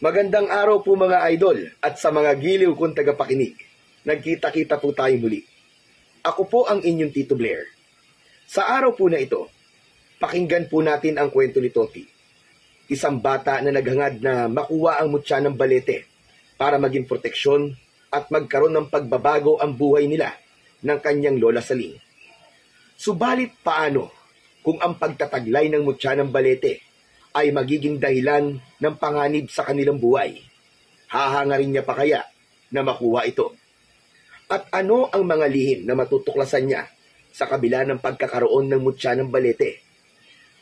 Magandang araw po mga idol at sa mga giliw kong tagapakinig. Nagkita-kita po tayong muli. Ako po ang inyong Tito Blair. Sa araw po na ito, pakinggan po natin ang kwento ni Toti. Isang bata na naghangad na makuha ang mutya ng balete para maging proteksyon at magkaroon ng pagbabago ang buhay nila ng kanyang lola Saling. Subalit paano kung ang pagtataglay ng mutya ng balete ay magiging dahilan ng panganib sa kanilang buhay? Hahangarin niya pa kaya na makuha ito? At ano ang mga lihim na matutuklasan niya sa kabila ng pagkakaroon ng mutya ng balete?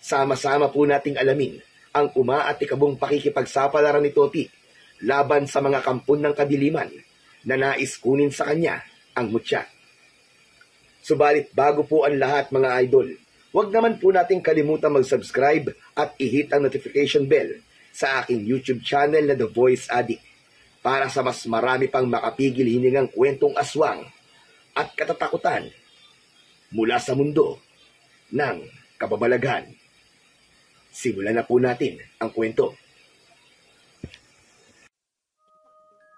Sama-sama po nating alamin ang umaatikabong pakikipagsapalaran ni Toti laban sa mga kampon ng kadiliman na nais kunin sa kanya ang mutya. Subalit bago po ang lahat mga idol, huwag naman po nating kalimutan mag-subscribe at i-hit ang notification bell sa aking YouTube channel na The Voice Addict para sa mas marami pang makapigil hiningang kwentong aswang at katatakutan mula sa mundo ng kababalaghan. Simulan na po natin ang kwento.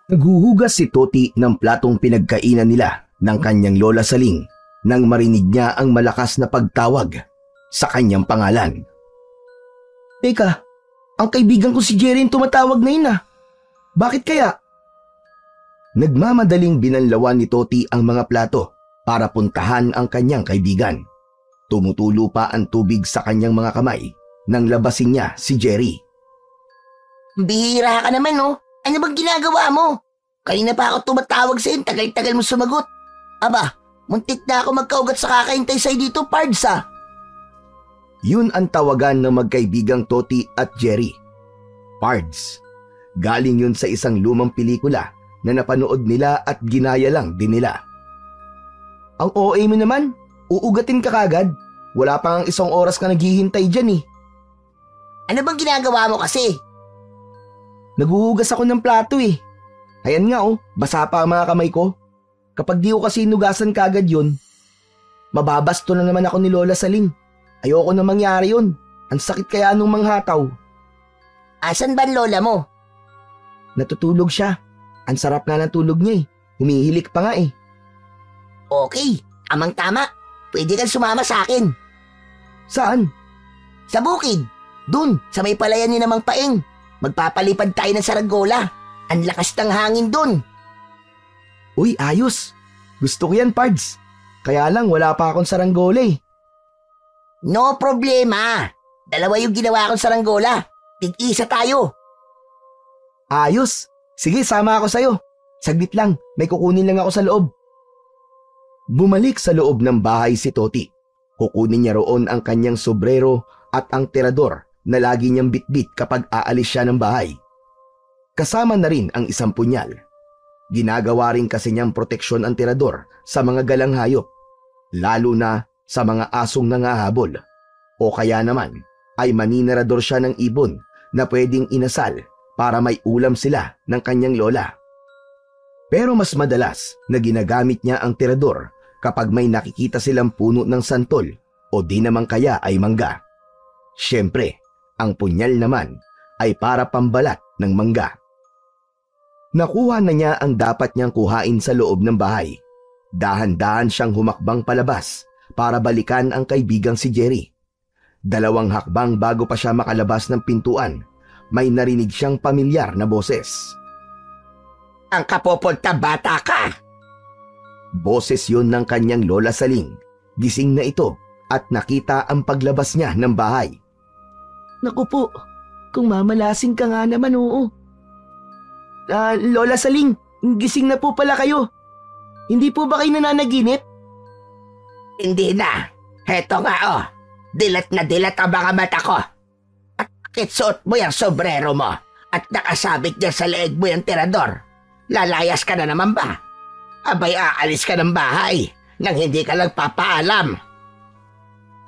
Naghuhugas si Toti ng platong pinagkainan nila ng kanyang lola Saling nang marinig niya ang malakas na pagtawag sa kanyang pangalan. Teka, ang kaibigan ko si Jerry tumatawag na yun ah. Bakit kaya? Nagmamadaling binanlawan ni Toti ang mga plato para puntahan ang kanyang kaibigan. Tumutulo pa ang tubig sa kanyang mga kamay nang labasin niya si Jerry. Bihira ka naman, no? Ano bang ginagawa mo? Kanina pa ako tumatawag sa'yo, tagal-tagal mo sumagot. Aba, muntik na ako magkaugat sa kakaintay sa'yo dito, Pards, ah. Yun ang tawagan ng magkaibigang Toti at Jerry. Pards. Galing yun sa isang lumang pelikula na napanood nila at ginaya lang din nila. Ang OA mo naman, uugatin ka kagad. Wala pa ang 1 oras ka naghihintay dyan eh. Ano bang ginagawa mo kasi? Naghuhugas ako ng plato eh. Ayan nga oh, basa pa ang mga kamay ko. Kapag di ko kasi inugasan kagad yun, mababasto na naman ako ni Lola Saling. Ayoko na mangyari yun. Ang sakit kaya nung manghataw. Asan ba ang lola mo? Natutulog siya. Ang sarap nga ng tulog niya eh. Humihilik pa nga eh. Okay, amang tama. Pwede kang sumama sa akin. Saan? Sa bukid. Dun, sa may palayan ni Namang Paeng. Magpapalipad tayo ng saranggola. Ang lakas ng hangin dun. Uy, ayos. Gusto ko yan, Pards. Kaya lang wala pa akong saranggola eh. No problema. 2 yung ginawa kong saranggola. Tig-isa tayo. Ayos. Sige, sama ako sa'yo. Saglit lang, may kukunin lang ako sa loob. Bumalik sa loob ng bahay si Toti. Kukunin niya roon ang kanyang sobrero at ang tirador na lagi niyang bitbit kapag aalis siya ng bahay. Kasama na rin ang isang punyal. Ginagawa rin kasi niyang proteksyon ang tirador sa mga galang hayop, lalo na sa mga asong nangahabol. O kaya naman ay maninirador siya ng ibon na pwedeng inasal para may ulam sila ng kanyang lola. Pero mas madalas na ginagamit niya ang tirador kapag may nakikita silang puno ng santol o di naman kaya ay mangga. Siyempre, ang punyal naman ay para pambalat ng mangga. Nakuha na niya ang dapat niyang kuhain sa loob ng bahay. Dahan-dahan siyang humakbang palabas para balikan ang kaibigang si Jerry. 2 hakbang bago pa siya makalabas ng pintuan, may narinig siyang pamilyar na boses. Ang kapopunta bata ka! Boses yun ng kanyang lola Saling. Gising na ito at nakita ang paglabas niya ng bahay. Naku po, kung mamalasing ka nga naman oo. Lola Saling, gising na po pala kayo. Hindi po ba kayo nananaginip? Hindi na. Heto nga oh. Dilat na dilat ang mga mata ko. At kitsuot mo yung sobrero mo at nakasabit niya sa leeg mo yung tirador. Lalayas ka na naman ba? Abay aalis ka ng bahay nang hindi ka lang papaalam.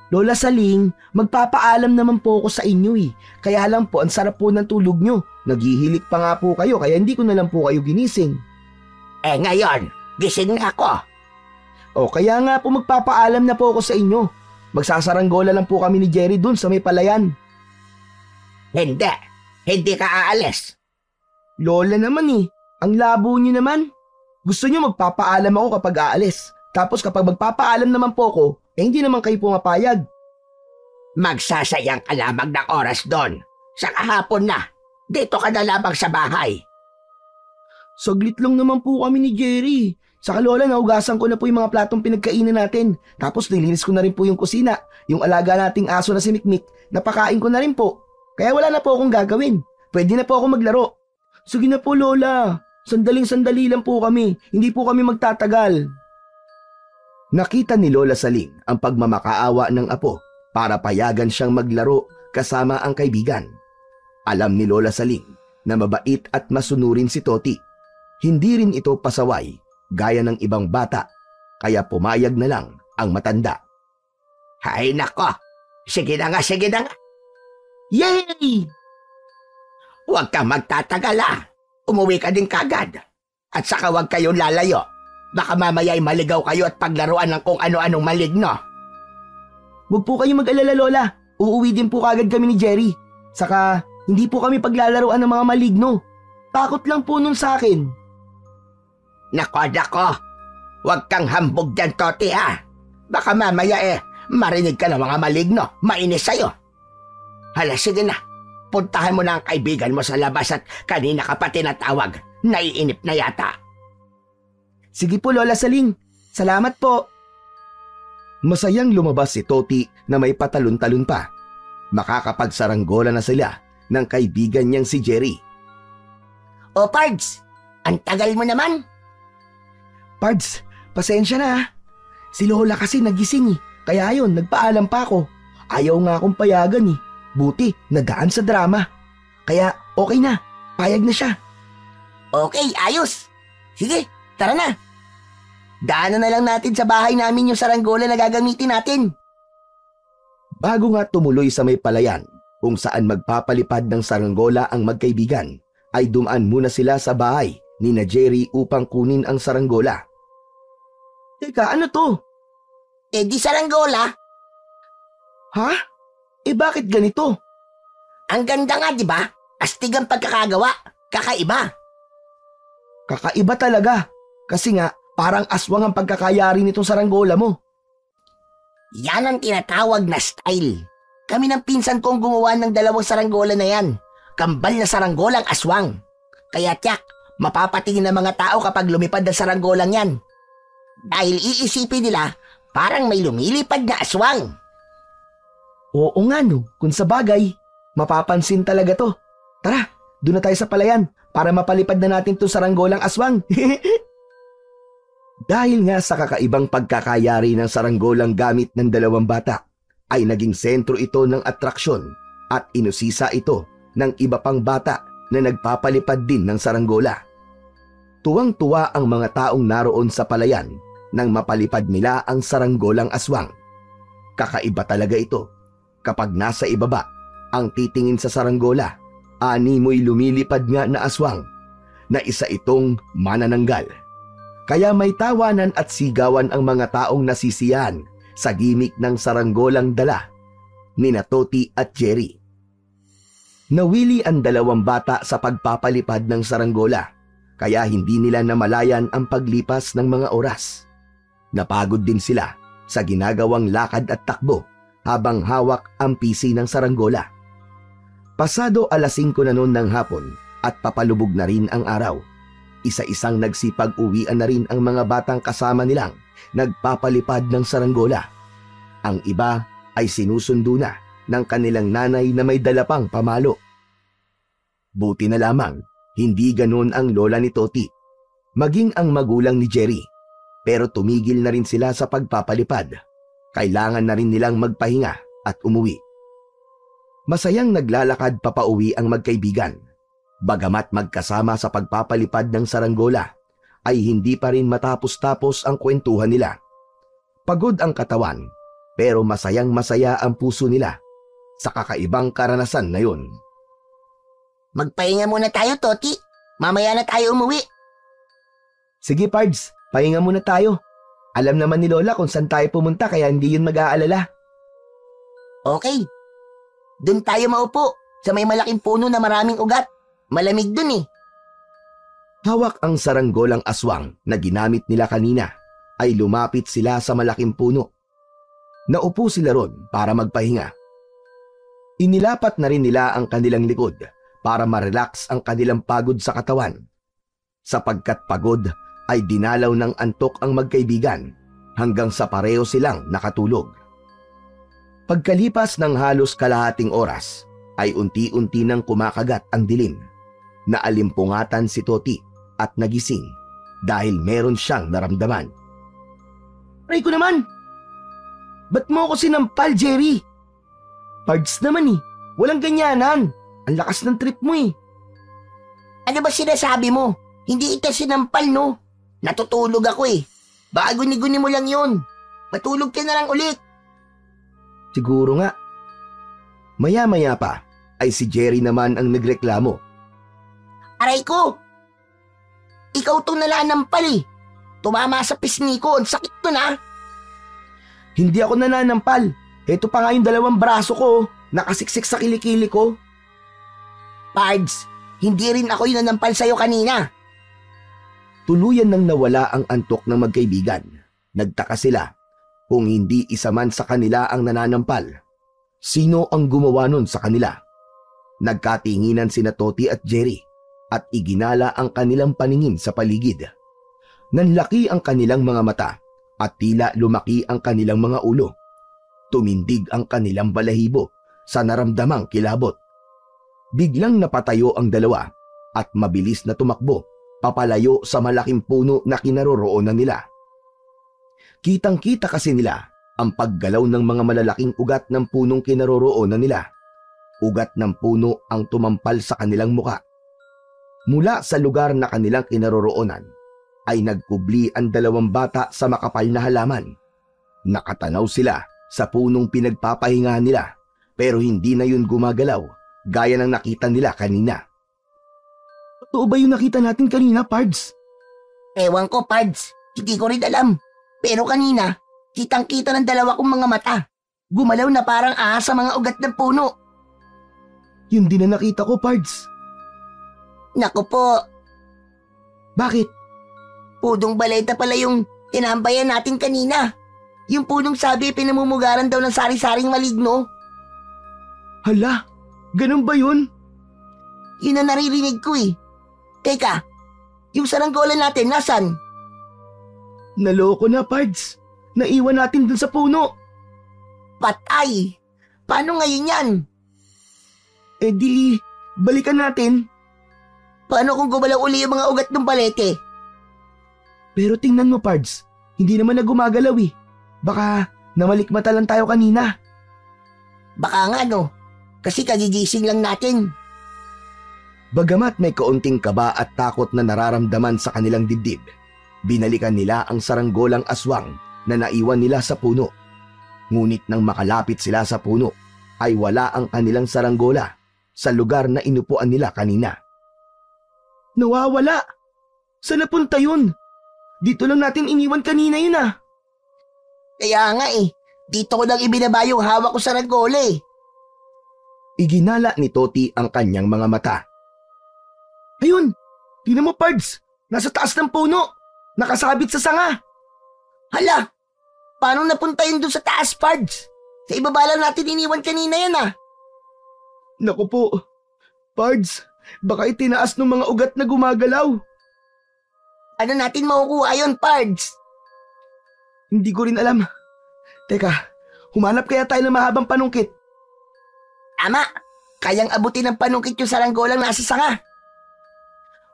Lola Saling, magpapaalam naman po ako sa inyo eh. Kaya lang po ang sarap po ng tulog nyo. Naghihilik pa nga po kayo kaya hindi ko na lang po kayo ginising. Eh ngayon, gising na ako. O kaya nga po magpapaalam na po ako sa inyo. Magsasaranggola lang po kami ni Jerry dun sa may palayan. Hindi ka aalis. Lola naman eh. Ang labo niyo naman. Gusto niyo magpapaalam ako kapag aalis. Tapos kapag magpapaalam naman po ako, hindi naman kayo pumapayag. Magsasayang ka lamang ng oras doon. Sa kahapon na, dito ka na lamang sa bahay. Saglit lang naman po kami ni Jerry. Saka Lola, naugasan ko na po yung mga platong pinagkainan natin. Tapos nilinis ko na rin po yung kusina. Yung alaga nating aso na si Mikmik, napakain ko na rin po. Kaya wala na po akong gagawin. Pwede na po ako maglaro. Sige na po Lola. Sandaling-sandali lang po kami. Hindi po kami magtatagal. Nakita ni Lola Saling ang pagmamakaawa ng apo para payagan siyang maglaro kasama ang kaibigan. Alam ni Lola Saling na mabait at masunurin si Toti. Hindi rin ito pasaway gaya ng ibang bata, kaya pumayag na lang ang matanda. Hay nako, sige na nga. Yay! Huwag kang magtatagal Umuwi ka din kagad. At saka huwag kayong lalayo. Baka mamaya ay maligaw kayo at paglaruan ng kung ano-anong maligno. Huwag po kayong mag-alala Lola. Uuwi din po kagad kami ni Jerry. Saka hindi po kami paglalaruan ng mga maligno. Takot lang po nun sa akin. Nako. Huwag kang hambog dyan, Toti Baka mamaya marinig ka ng mga maligno. Mainis sa'yo. Hala, sige na. Puntahan mo na ang kaibigan mo sa labas at kanina ka pa tinatawag. Naiinip na yata. Sige po Lola Saling. Salamat po. Masayang lumabas si Toti na may patalon-talon pa. Makakapagsaranggola na sila ng kaibigan niyang si Jerry. O Pards, ang tagal mo naman. Pards, pasensya na. Si Lola kasi nagising Kaya yun, nagpaalam pa ako. Ayaw nga akong payagan Buti, nadaan sa drama. Kaya okay na, payag na siya. Okay, ayos. Sige, tara na. Daanan na lang natin sa bahay namin yung saranggola na gagamitin natin. Bago nga tumuloy sa may palayan, kung saan magpapalipad ng saranggola ang magkaibigan, ay dumaan muna sila sa bahay ni na Jerry upang kunin ang saranggola. Teka, ano to? Di saranggola. Ha? Bakit ganito? Ang ganda nga, di ba? Astig ang pagkakagawa. Kakaiba. Kakaiba talaga. Kasi nga, parang aswang ang pagkakayari nitong saranggola mo. Yan ang tinatawag na style. Kami ng pinsan kong gumawa ng dalawang saranggola na yan. Kambal na saranggolang aswang. Kaya tiyak, mapapatingin ng mga tao kapag lumipad ang saranggolang yan. Dahil iisipin nila, parang may lumilipad na aswang. Oo nga no, kung sa bagay, mapapansin talaga to. Tara, doon na tayo sa palayan para mapalipad na natin itong saranggolang aswang. Dahil nga sa kakaibang pagkakayari ng saranggolang gamit ng dalawang bata, ay naging sentro ito ng atraksyon at inusisa ito ng iba pang bata na nagpapalipad din ng saranggola. Tuwang-tuwa ang mga taong naroon sa palayan nang mapalipad nila ang saranggolang aswang. Kakaiba talaga ito. Kapag nasa ibaba, ang titingin sa saranggola, animoy lumilipad nga na aswang, na isa itong manananggal. Kaya may tawanan at sigawan ang mga taong nasisiyahan sa gimik ng saranggolang dala ni na Toti at Jerry. Nawili ang dalawang bata sa pagpapalipad ng saranggola, kaya hindi nila namalayan ang paglipas ng mga oras. Napagod din sila sa ginagawang lakad at takbo habang hawak ang pisi ng saranggola. Pasado 5:00 na noon ng hapon at papalubog na rin ang araw. Isa-isang nagsipag-uwian na rin ang mga batang kasama nilang nagpapalipad ng saranggola. Ang iba ay sinusundo na ng kanilang nanay na may dala pang pamalo. Buti na lamang, hindi ganon ang lola ni Toti, maging ang magulang ni Jerry. Pero tumigil na rin sila sa pagpapalipad. Kailangan na rin nilang magpahinga at umuwi. Masayang naglalakad papauwi ang magkaibigan. Bagamat magkasama sa pagpapalipad ng saranggola, ay hindi pa rin matapos-tapos ang kwentuhan nila. Pagod ang katawan, pero masayang-masaya ang puso nila sa kakaibang karanasan na yun. Magpahinga muna tayo, Toti. Mamaya na tayo umuwi. Sige, Pards. Pahinga muna tayo. Alam naman ni Lola kung saan tayo pumunta kaya hindi yun mag-aalala. Okay. Doon tayo maupo sa may malaking puno na maraming ugat. Malamig dun Hawak ang saranggolang aswang na ginamit nila kanina ay lumapit sila sa malaking puno. Naupo sila ron para magpahinga. Inilapat na rin nila ang kanilang likod para ma-relax ang kanilang pagod sa katawan. Sapagkat pagod ay dinalaw ng antok ang magkaibigan hanggang sa pareho silang nakatulog. Pagkalipas ng halos kalahating oras ay unti-unti nang kumakagat ang dilim. Naalimpungatan si Toti at nagising dahil meron siyang naramdaman. Aray ko naman! Ba't mo ako sinampal, Jerry? Pards naman eh, walang ganyanan. Ang lakas ng trip mo eh. Ano ba sinasabi mo? Hindi ito sinampal, no? Natutulog ako eh. Baka guni-guni mo lang yun. Matulog ka na lang ulit. Siguro nga. Maya-maya pa ay si Jerry naman ang nagreklamo. Aray ko! Ikaw itong nananampal eh. Tumama sa pisngi ko. Ang sakit to na. Hindi ako nananampal. Ito pa nga yung 2 braso ko. Nakasiksik sa kilikili ko. Pards, hindi rin ako yung nanampal sa'yo kanina. Tuluyan nang nawala ang antok ng magkaibigan. Nagtaka sila kung hindi isa man sa kanila ang nananampal. Sino ang gumawa nun sa kanila? Nagkatinginan sina Toti at Jerry at iginala ang kanilang paningin sa paligid. Nanlaki ang kanilang mga mata at tila lumaki ang kanilang mga ulo. Tumindig ang kanilang balahibo sa naramdamang kilabot. Biglang napatayo ang dalawa at mabilis na tumakbo papalayo sa malaking puno na kinaroroonan nila. Kitang-kita kasi nila ang paggalaw ng mga malalaking ugat ng punong kinaroroonan nila. Ugat ng puno ang tumampal sa kanilang muka. Mula sa lugar na kanilang kinaroroonan ay nagkubli ang 2 bata sa makapal na halaman. Nakatanaw sila sa punong pinagpapahinga nila pero hindi na yun gumagalaw gaya ng nakita nila kanina. Totoo ba yung nakita natin kanina, Pards? Ewan ko, Pards. Hindi ko rin alam. Pero kanina, kitang-kita ng 2 kong mga mata. Gumalaw na parang ahas sa mga ugat ng puno. Yun din na nakita ko, Pards. Naku po. Bakit? Pudong baleta pala yung tinambayan natin kanina. Yung punong sabi pinamumugaran daw ng sari-saring maligno. Hala, ganun ba yun? Yun ang naririnig ko eh. Teka, yung saranggola natin, nasan? Naloko na, Pards. Naiwan natin dun sa puno. Patay! Paano ngayon yan? Eh di, balikan natin. Paano kung gumalaw uli yung mga ugat ng balete? Pero tingnan mo, Pards. Hindi naman na gumagalaw eh. Baka namalikmata lang tayo kanina. Baka nga no, kasi kagigising lang natin. Bagamat may kaunting kaba at takot na nararamdaman sa kanilang dibdib, binalikan nila ang saranggolang aswang na naiwan nila sa puno. Ngunit nang makalapit sila sa puno, ay wala ang kanilang saranggola sa lugar na inupuan nila kanina. Nawawala! Saan napunta yun? Dito lang natin iniwan kanina yun ah. Kaya nga eh, dito ko lang ibinaba yung hawak ko sa saranggola eh. Iginala ni Toti ang kanyang mga mata. Ayun! Tingnan mo, Pards! Nasa taas ng puno! Nakasabit sa sanga! Hala! Paano napunta yun doon sa taas, Pards? Sa ibaba lang natin iniwan kanina yan ah! Naku po, Pards, baka itinaas ng mga ugat na gumagalaw. Ano natin makukuha yun, Pards? Hindi ko rin alam. Teka, humanap kaya tayo ng mahabang panungkit. Tama! Kayang abutin ng panungkit yung saranggolang nasa sanga.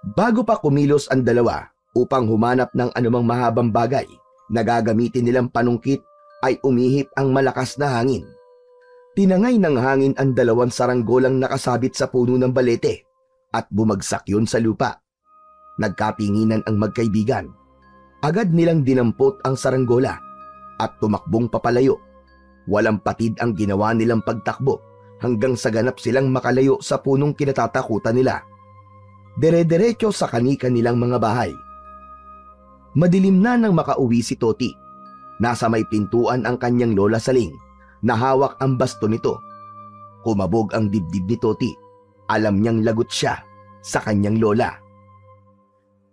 Bago pa kumilos ang dalawa upang humanap ng anumang mahabang bagay na gagamitin nilang panungkit ay umihip ang malakas na hangin. Tinangay ng hangin ang 2 saranggolang nakasabit sa puno ng balete at bumagsak yun sa lupa. Nagkatinginan ang magkaibigan. Agad nilang dinampot ang saranggola at tumakbong papalayo. Walang patid ang ginawa nilang pagtakbo hanggang sa ganap silang makalayo sa punong kinatatakutan nila. Dire-diretso sa kani-kanilang mga bahay. Madilim na nang makauwi si Toti. Nasa may pintuan ang kanyang lola Saling na hawak ang baston nito. Kumabog ang dibdib ni Toti. Alam niyang lagot siya sa kanyang lola.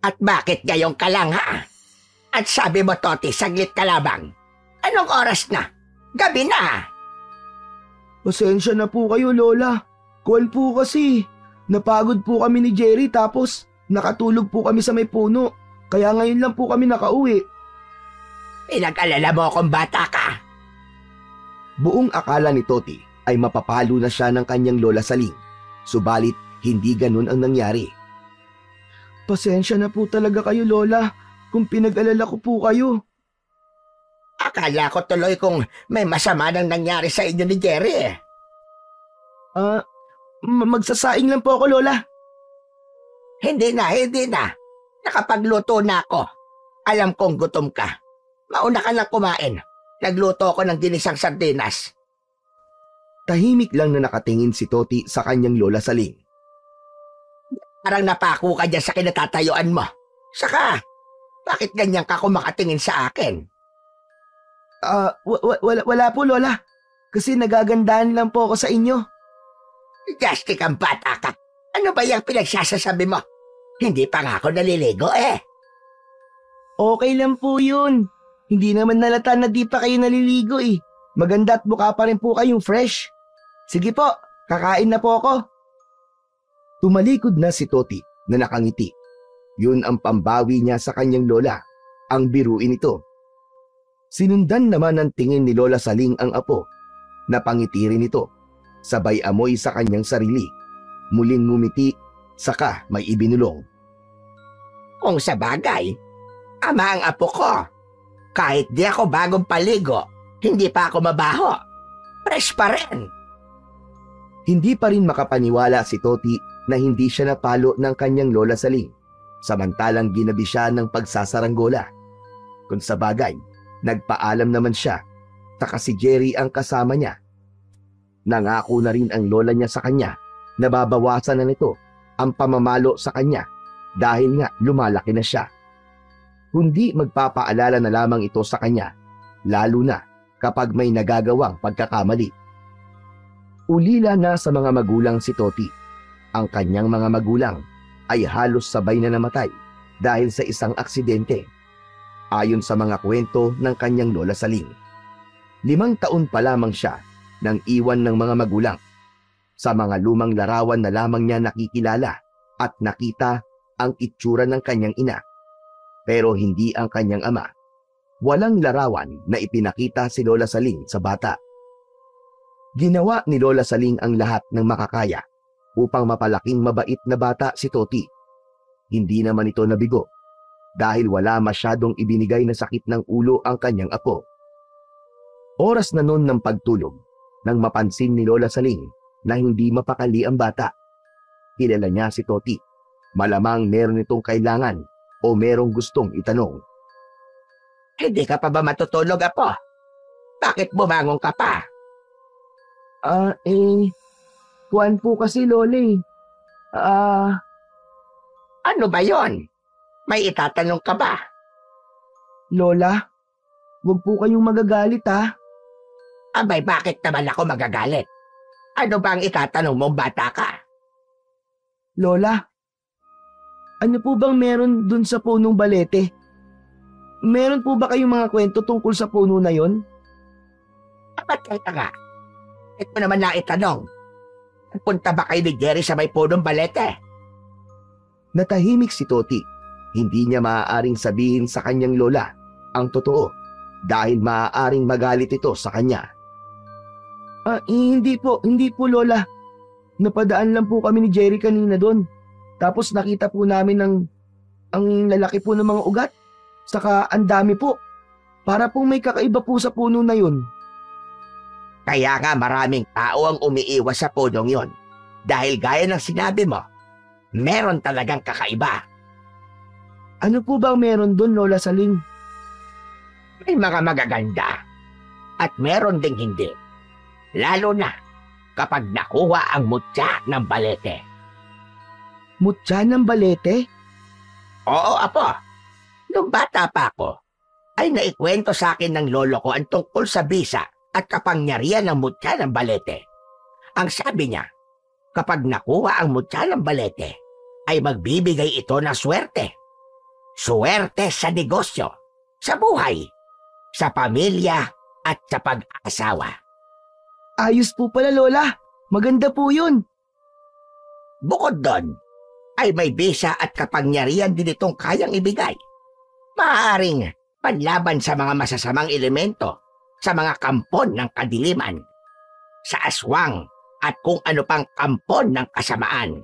At bakit ngayong ka lang, ha? At sabi mo, Toti, saglit ka lamang. Anong oras na? Gabi na. Pasensya na po kayo, Lola. Call po kasi. Napagod po kami ni Jerry tapos nakatulog po kami sa may puno. Kaya ngayon lang po kami nakauwi. Pinag-alala mo akong bata ka. Buong akala ni Toti ay mapapalo na siya ng kanyang Lola Saling. Subalit, hindi ganun ang nangyari. Pasensya na po talaga kayo, Lola, kung pinag-alala ko po kayo. Akala ko tuloy kung may masama nang nangyari sa inyo ni Jerry eh. Magsasaing lang po ako, Lola. Hindi na. Nakapagluto na ako. Alam kong gutom ka. Mauna ka lang kumain. Nagluto ako ng ginisang sardinas. Tahimik lang na nakatingin si Toti sa kanyang Lola Saling. Parang napako ka dyan sa kinatatayuan mo. Saka, bakit ganyan ka kung makatingin sa akin? Wala po, Lola. Kasi nagagandahan lang po ako sa inyo. Justy kang bata ka. Ano ba yung pinagsasasabi mo? Hindi pa nga ako naliligo eh. Okay lang po yun. Hindi naman nalata na di pa kayo naliligo eh. Maganda at mukha pa rin po kayong fresh. Sige po, kakain na po ako. Tumalikod na si Toti na nakangiti. Yun ang pambawi niya sa kanyang lola, ang biruin ito. Sinundan naman ng tingin ni Lola Saling ang apo. Napangiti rin ito, sabay amoy sa kanyang sarili. Muling ngumiti, saka may ibinulong. Kung sa bagay, ama ang apo ko. Kahit di ako bagong paligo, hindi pa ako mabaho. Fresh pa rin. Hindi pa rin makapaniwala si Toti na hindi siya napalo ng kanyang Lola Saling, samantalang ginabi siya ng pagsasaranggola. Kung sa bagay, nagpaalam naman siya, saka si Jerry ang kasama niya. Nangako na rin ang lola niya sa kanya na babawasan na nito ang pamamalo sa kanya dahil nga lumalaki na siya. Kundi magpapaalala na lamang ito sa kanya, lalo na kapag may nagagawang pagkakamali. Ulila na sa mga magulang si Toti. Ang kanyang mga magulang ay halos sabay na namatay dahil sa isang aksidente. Ayon sa mga kwento ng kanyang Lola Saling, 5 taon pa lamang siya nang iwan ng mga magulang. Sa mga lumang larawan na lamang niya nakikilala at nakita ang itsura ng kanyang ina. Pero hindi ang kanyang ama. Walang larawan na ipinakita si Lola Saling sa bata. Ginawa ni Lola Saling ang lahat ng makakaya upang mapalaking mabait na bata si Toti. Hindi naman ito nabigo dahil wala masyadong ibinigay na sakit ng ulo ang kanyang apo. Oras na noon ng pagtulog nang mapansin ni Lola Saling na hindi mapakali ang bata. Kilala niya si Toti. Malamang meron itong kailangan o merong gustong itanong. Hindi ka pa ba matutulog, apo? Bakit bumangon ka pa? Kuwan po kasi, Lola eh. Ano ba yon? May itatanong ka ba? Lola, huwag po kayong magagalit ha. Abay, bakit naman ako magagalit? Ano ba ang itatanong mo, bata ka? Lola, ano po bang meron dun sa punong balete? Meron po ba kayong mga kwento tungkol sa puno na yon? Apat ka nga. Ito naman na itanong. Punta ba kayo ni Jerry sa may punong balete? Natahimik si Toti. Hindi niya maaaring sabihin sa kanyang lola ang totoo dahil maaaring magalit ito sa kanya. Hindi po Lola. Napadaan lang po kami ni Jerry kanina doon. Tapos nakita po namin ang lalaki po ng mga ugat. Saka ang dami po. Para pong may kakaiba po sa puno na yun. Kaya nga maraming tao ang umiiwas sa punong yon. Dahil gaya ng sinabi mo, meron talagang kakaiba. Ano po ba meron doon, Lola Saling? May mga magaganda. At meron ding hindi. Lalo na kapag nakuha ang mutya ng balete. Mutya ng balete? Oo, apo. Nung bata pa ako, ay naikwento sa akin ng lolo ko ang tungkol sa bisa at kapangyarihan ng mutya ng balete. Ang sabi niya, kapag nakuha ang mutya ng balete, ay magbibigay ito ng swerte. Suwerte sa negosyo, sa buhay, sa pamilya at sa pag-asawa. Ayos po pala, Lola. Maganda po yun. Bukod doon, ay may bisa at kapangyarihan din itong kayang ibigay. Maaaring panlaban sa mga masasamang elemento, sa mga kampon ng kadiliman, sa aswang at kung ano pang kampon ng kasamaan.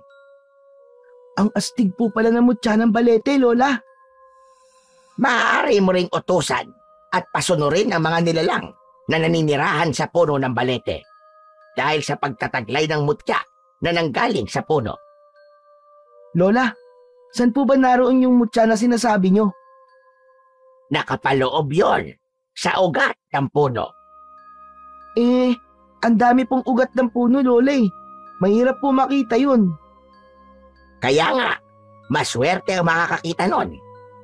Ang astig po pala ng mutya ng balete, Lola. Maaari mo ring utusan at pasunurin ang mga nilalang na naninirahan sa puno ng balete dahil sa pagtataglay ng mutya na nanggaling sa puno. Lola, saan po ba naroon yung mutya na sinasabi nyo? Nakapaloob yon sa ugat ng puno. Ang dami pong ugat ng puno, Lola eh. Mahirap po makita yun. Kaya nga, maswerte ang makakakita nun.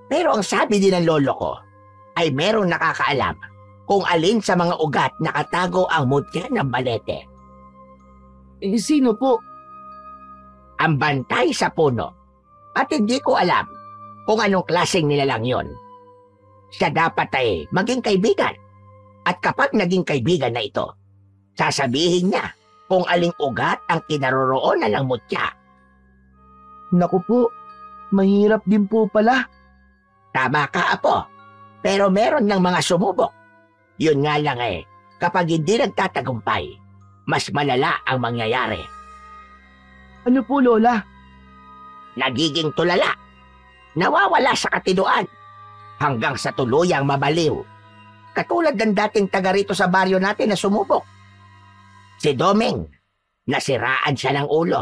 Pero ang sabi din ng lolo ko ay merong nakakaalam kung alin sa mga ugat nakatago ang mutya ng balete. Sino po? Ang bantay sa puno. At hindi ko alam kung anong klaseng nilalang yon. Siya dapat ay maging kaibigan. At kapag naging kaibigan na ito, sasabihin niya kung aling ugat ang kinaroroonan ng mutya. Naku po, mahirap din po pala. Tama ka, Apo. Pero meron ng mga sumubok. Yun nga lang kapag hindi nagtatagumpay, mas malala ang mangyayari. Ano po, Lola? Nagiging tulala. Nawawala sa katinuan. Hanggang sa tuluyang mabaliw. Katulad ng dating taga rito sa baryo natin na sumubok. Si Domeng, nasiraan siya ng ulo.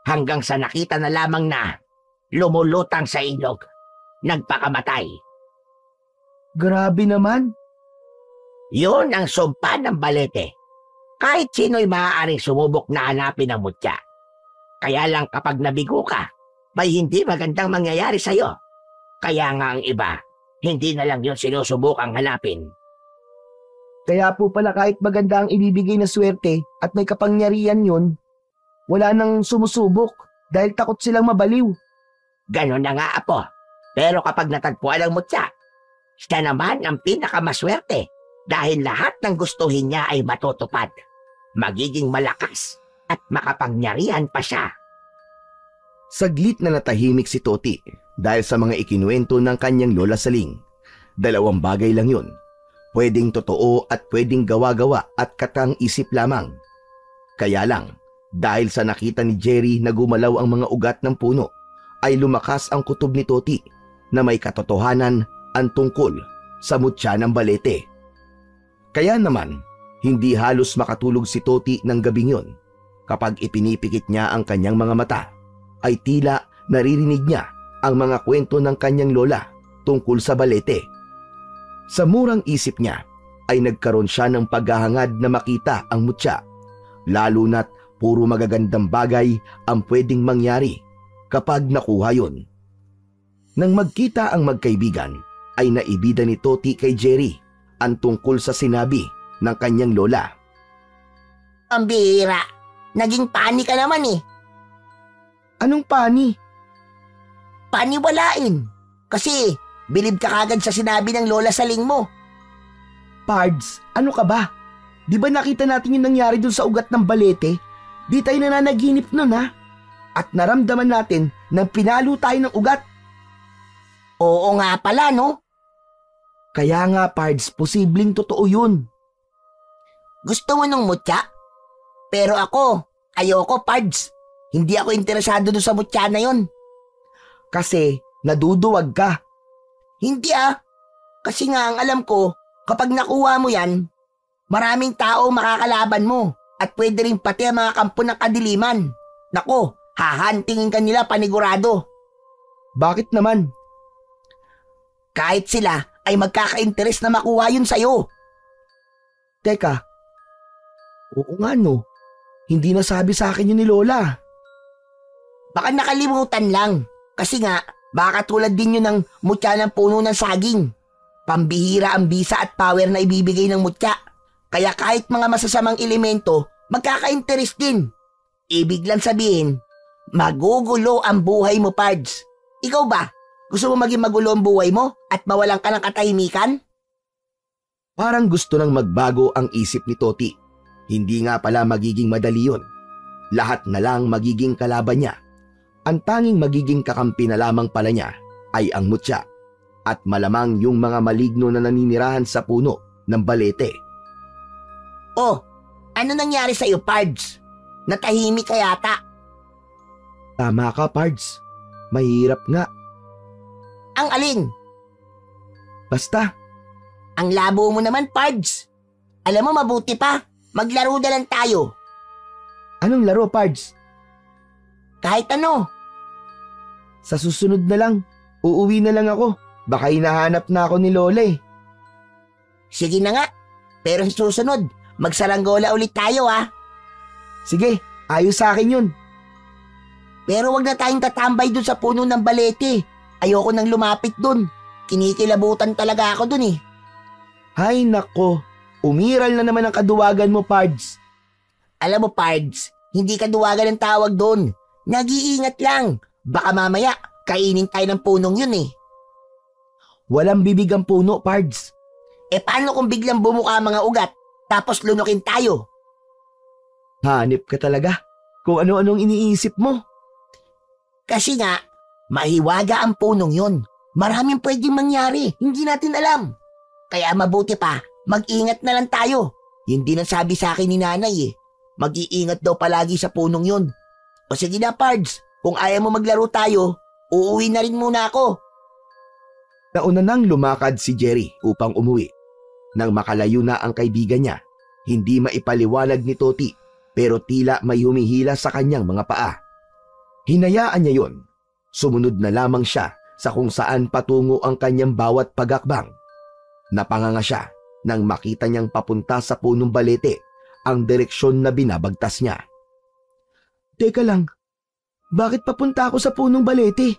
Hanggang sa nakita na lamang na lumulutang sa ilog. Nagpakamatay. Grabe naman. Yun ang sumpa ng balete. Kahit sino'y maaaring sumubok na hanapin ang mutya. Kaya lang kapag nabigo ka, may hindi magandang mangyayari sa'yo. Kaya nga ang iba, hindi na lang yun sinusubukang hanapin. Kaya po pala kahit maganda ang ibibigay na swerte at may kapangyarihan yun, wala nang sumusubok dahil takot silang mabaliw. Ganon na nga, Apo. Pero kapag natagpuan ang mutya, siya naman ang pinakamaswerte dahil lahat ng gustuhin niya ay matutupad. Magiging malakas at makapangyarihan pa siya. Saglit na natahimik si Toti dahil sa mga ikinuwento ng kanyang lola Saling. Dalawang bagay lang yun. Pwedeng totoo at pwedeng gawa-gawa at katang isip lamang. Kaya lang, dahil sa nakita ni Jerry na gumalaw ang mga ugat ng puno, ay lumakas ang kutob ni Toti na may katotohanan ang tungkol sa mutya ng balete. Kaya naman, hindi halos makatulog si Toti ng gabing yun. Kapag ipinipikit niya ang kanyang mga mata, ay tila naririnig niya ang mga kwento ng kanyang lola tungkol sa balete. Sa murang isip niya, ay nagkaroon siya ng paghahangad na makita ang mutya, lalo na't puro magagandang bagay ang pwedeng mangyari kapag nakuha yun. Nang magkita ang magkaibigan, ay naibida ni Toti kay Jerry ang tungkol sa sinabi ng kanyang lola. Ang bihira, naging pani ka naman eh. Anong pani? Paniwalain. Kasi bilib ka kagad sa sinabi ng lola Saling mo. Pards, ano ka ba? Di ba nakita natin yung nangyari dun sa ugat ng balete? Di tayo nananaginip nun ha? At naramdaman natin na pinalo tayo ng ugat. Oo nga pala, no? Kaya nga, Pards, posibleng totoo yun. Gusto mo nung mutya? Pero ako, ayoko, Pards. Hindi ako interesado doon sa mutya na yon. Kasi naduduwag ka. Hindi Kasi nga ang alam ko, kapag nakuha mo yan, maraming tao makakalaban mo at pwede rin pati ang mga kampo ng kadiliman. Nako, hahantingin ka nila panigurado. Bakit naman? Kahit sila ay magkaka-interes na makuha yun sa'yo. Teka, oo nga no, hindi nasabi sa akin yun ni Lola. Baka nakalimutan lang, kasi nga baka tulad din yun ng mutya ng puno ng saging. Pambihira ang bisa at power na ibibigay ng mutya, kaya kahit mga masasamang elemento, magkaka-interes din. Ibig lang sabihin, magugulo ang buhay mo, Pards. Ikaw ba? Gusto mo maging magulo ang buhay mo at mawalan ka ng katahimikan? Parang gusto nang magbago ang isip ni Toti. Hindi nga pala magiging madali yun. Lahat na lang magiging kalaban niya. Ang tanging magiging kakampi na lamang pala niya ay ang mutya at malamang yung mga maligno na naninirahan sa puno ng balete. Oh, ano nangyari sa'yo, Pards? Natahimik ka yata. Tama ka, Pards. Mahirap nga. Ang alin? Basta, Ang labo mo naman, Pards. Alam mo, mabuti pa. Maglaro na lang tayo. anong laro, Pards? Kahit ano. Sa susunod na lang, uuwi na lang ako. Baka hinahanap na ako ni Lola eh. Sige na nga. Pero sa susunod, magsaranggola ulit tayo ha. Sige, ayos sa akin yun. Pero wag na tayong tatambay dun sa puno ng balete. Ayoko nang lumapit dun. Kinikilabutan talaga ako dun eh. Hay nako, umiral na naman ang kaduwagan mo, Pards. Alam mo, Pards, hindi kaduwagan ang tawag dun. Nag-iingat lang. Baka mamaya, kainin tayo ng punong yun eh. Walang bibig ang puno, Pards. Paano kung biglang bumuka ang mga ugat, tapos lunukin tayo? Hanip ka talaga kung ano-anong iniisip mo. Kasi nga, mahiwaga ang punong yun. Maraming pwedeng mangyari, hindi natin alam. Kaya mabuti pa, mag-ingat na lang tayo. Yun din ang sabi sa akin ni nanay eh. Mag-iingat daw palagi sa punong yun. O sige na, Pards, kung ayaw mo maglaro tayo, uuwi na rin muna ako. Nauna nang lumakad si Jerry upang umuwi. Nang makalayo na ang kaibigan niya, hindi maipaliwanag ni Toti pero tila may humihila sa kanyang mga paa. Hinayaan niya yon. Sumunod na lamang siya sa kung saan patungo ang kanyang bawat pagakbang. Napanganga siya nang makita niyang papunta sa punong balete ang direksyon na binabagtas niya. Teka lang, bakit papunta ako sa punong balete?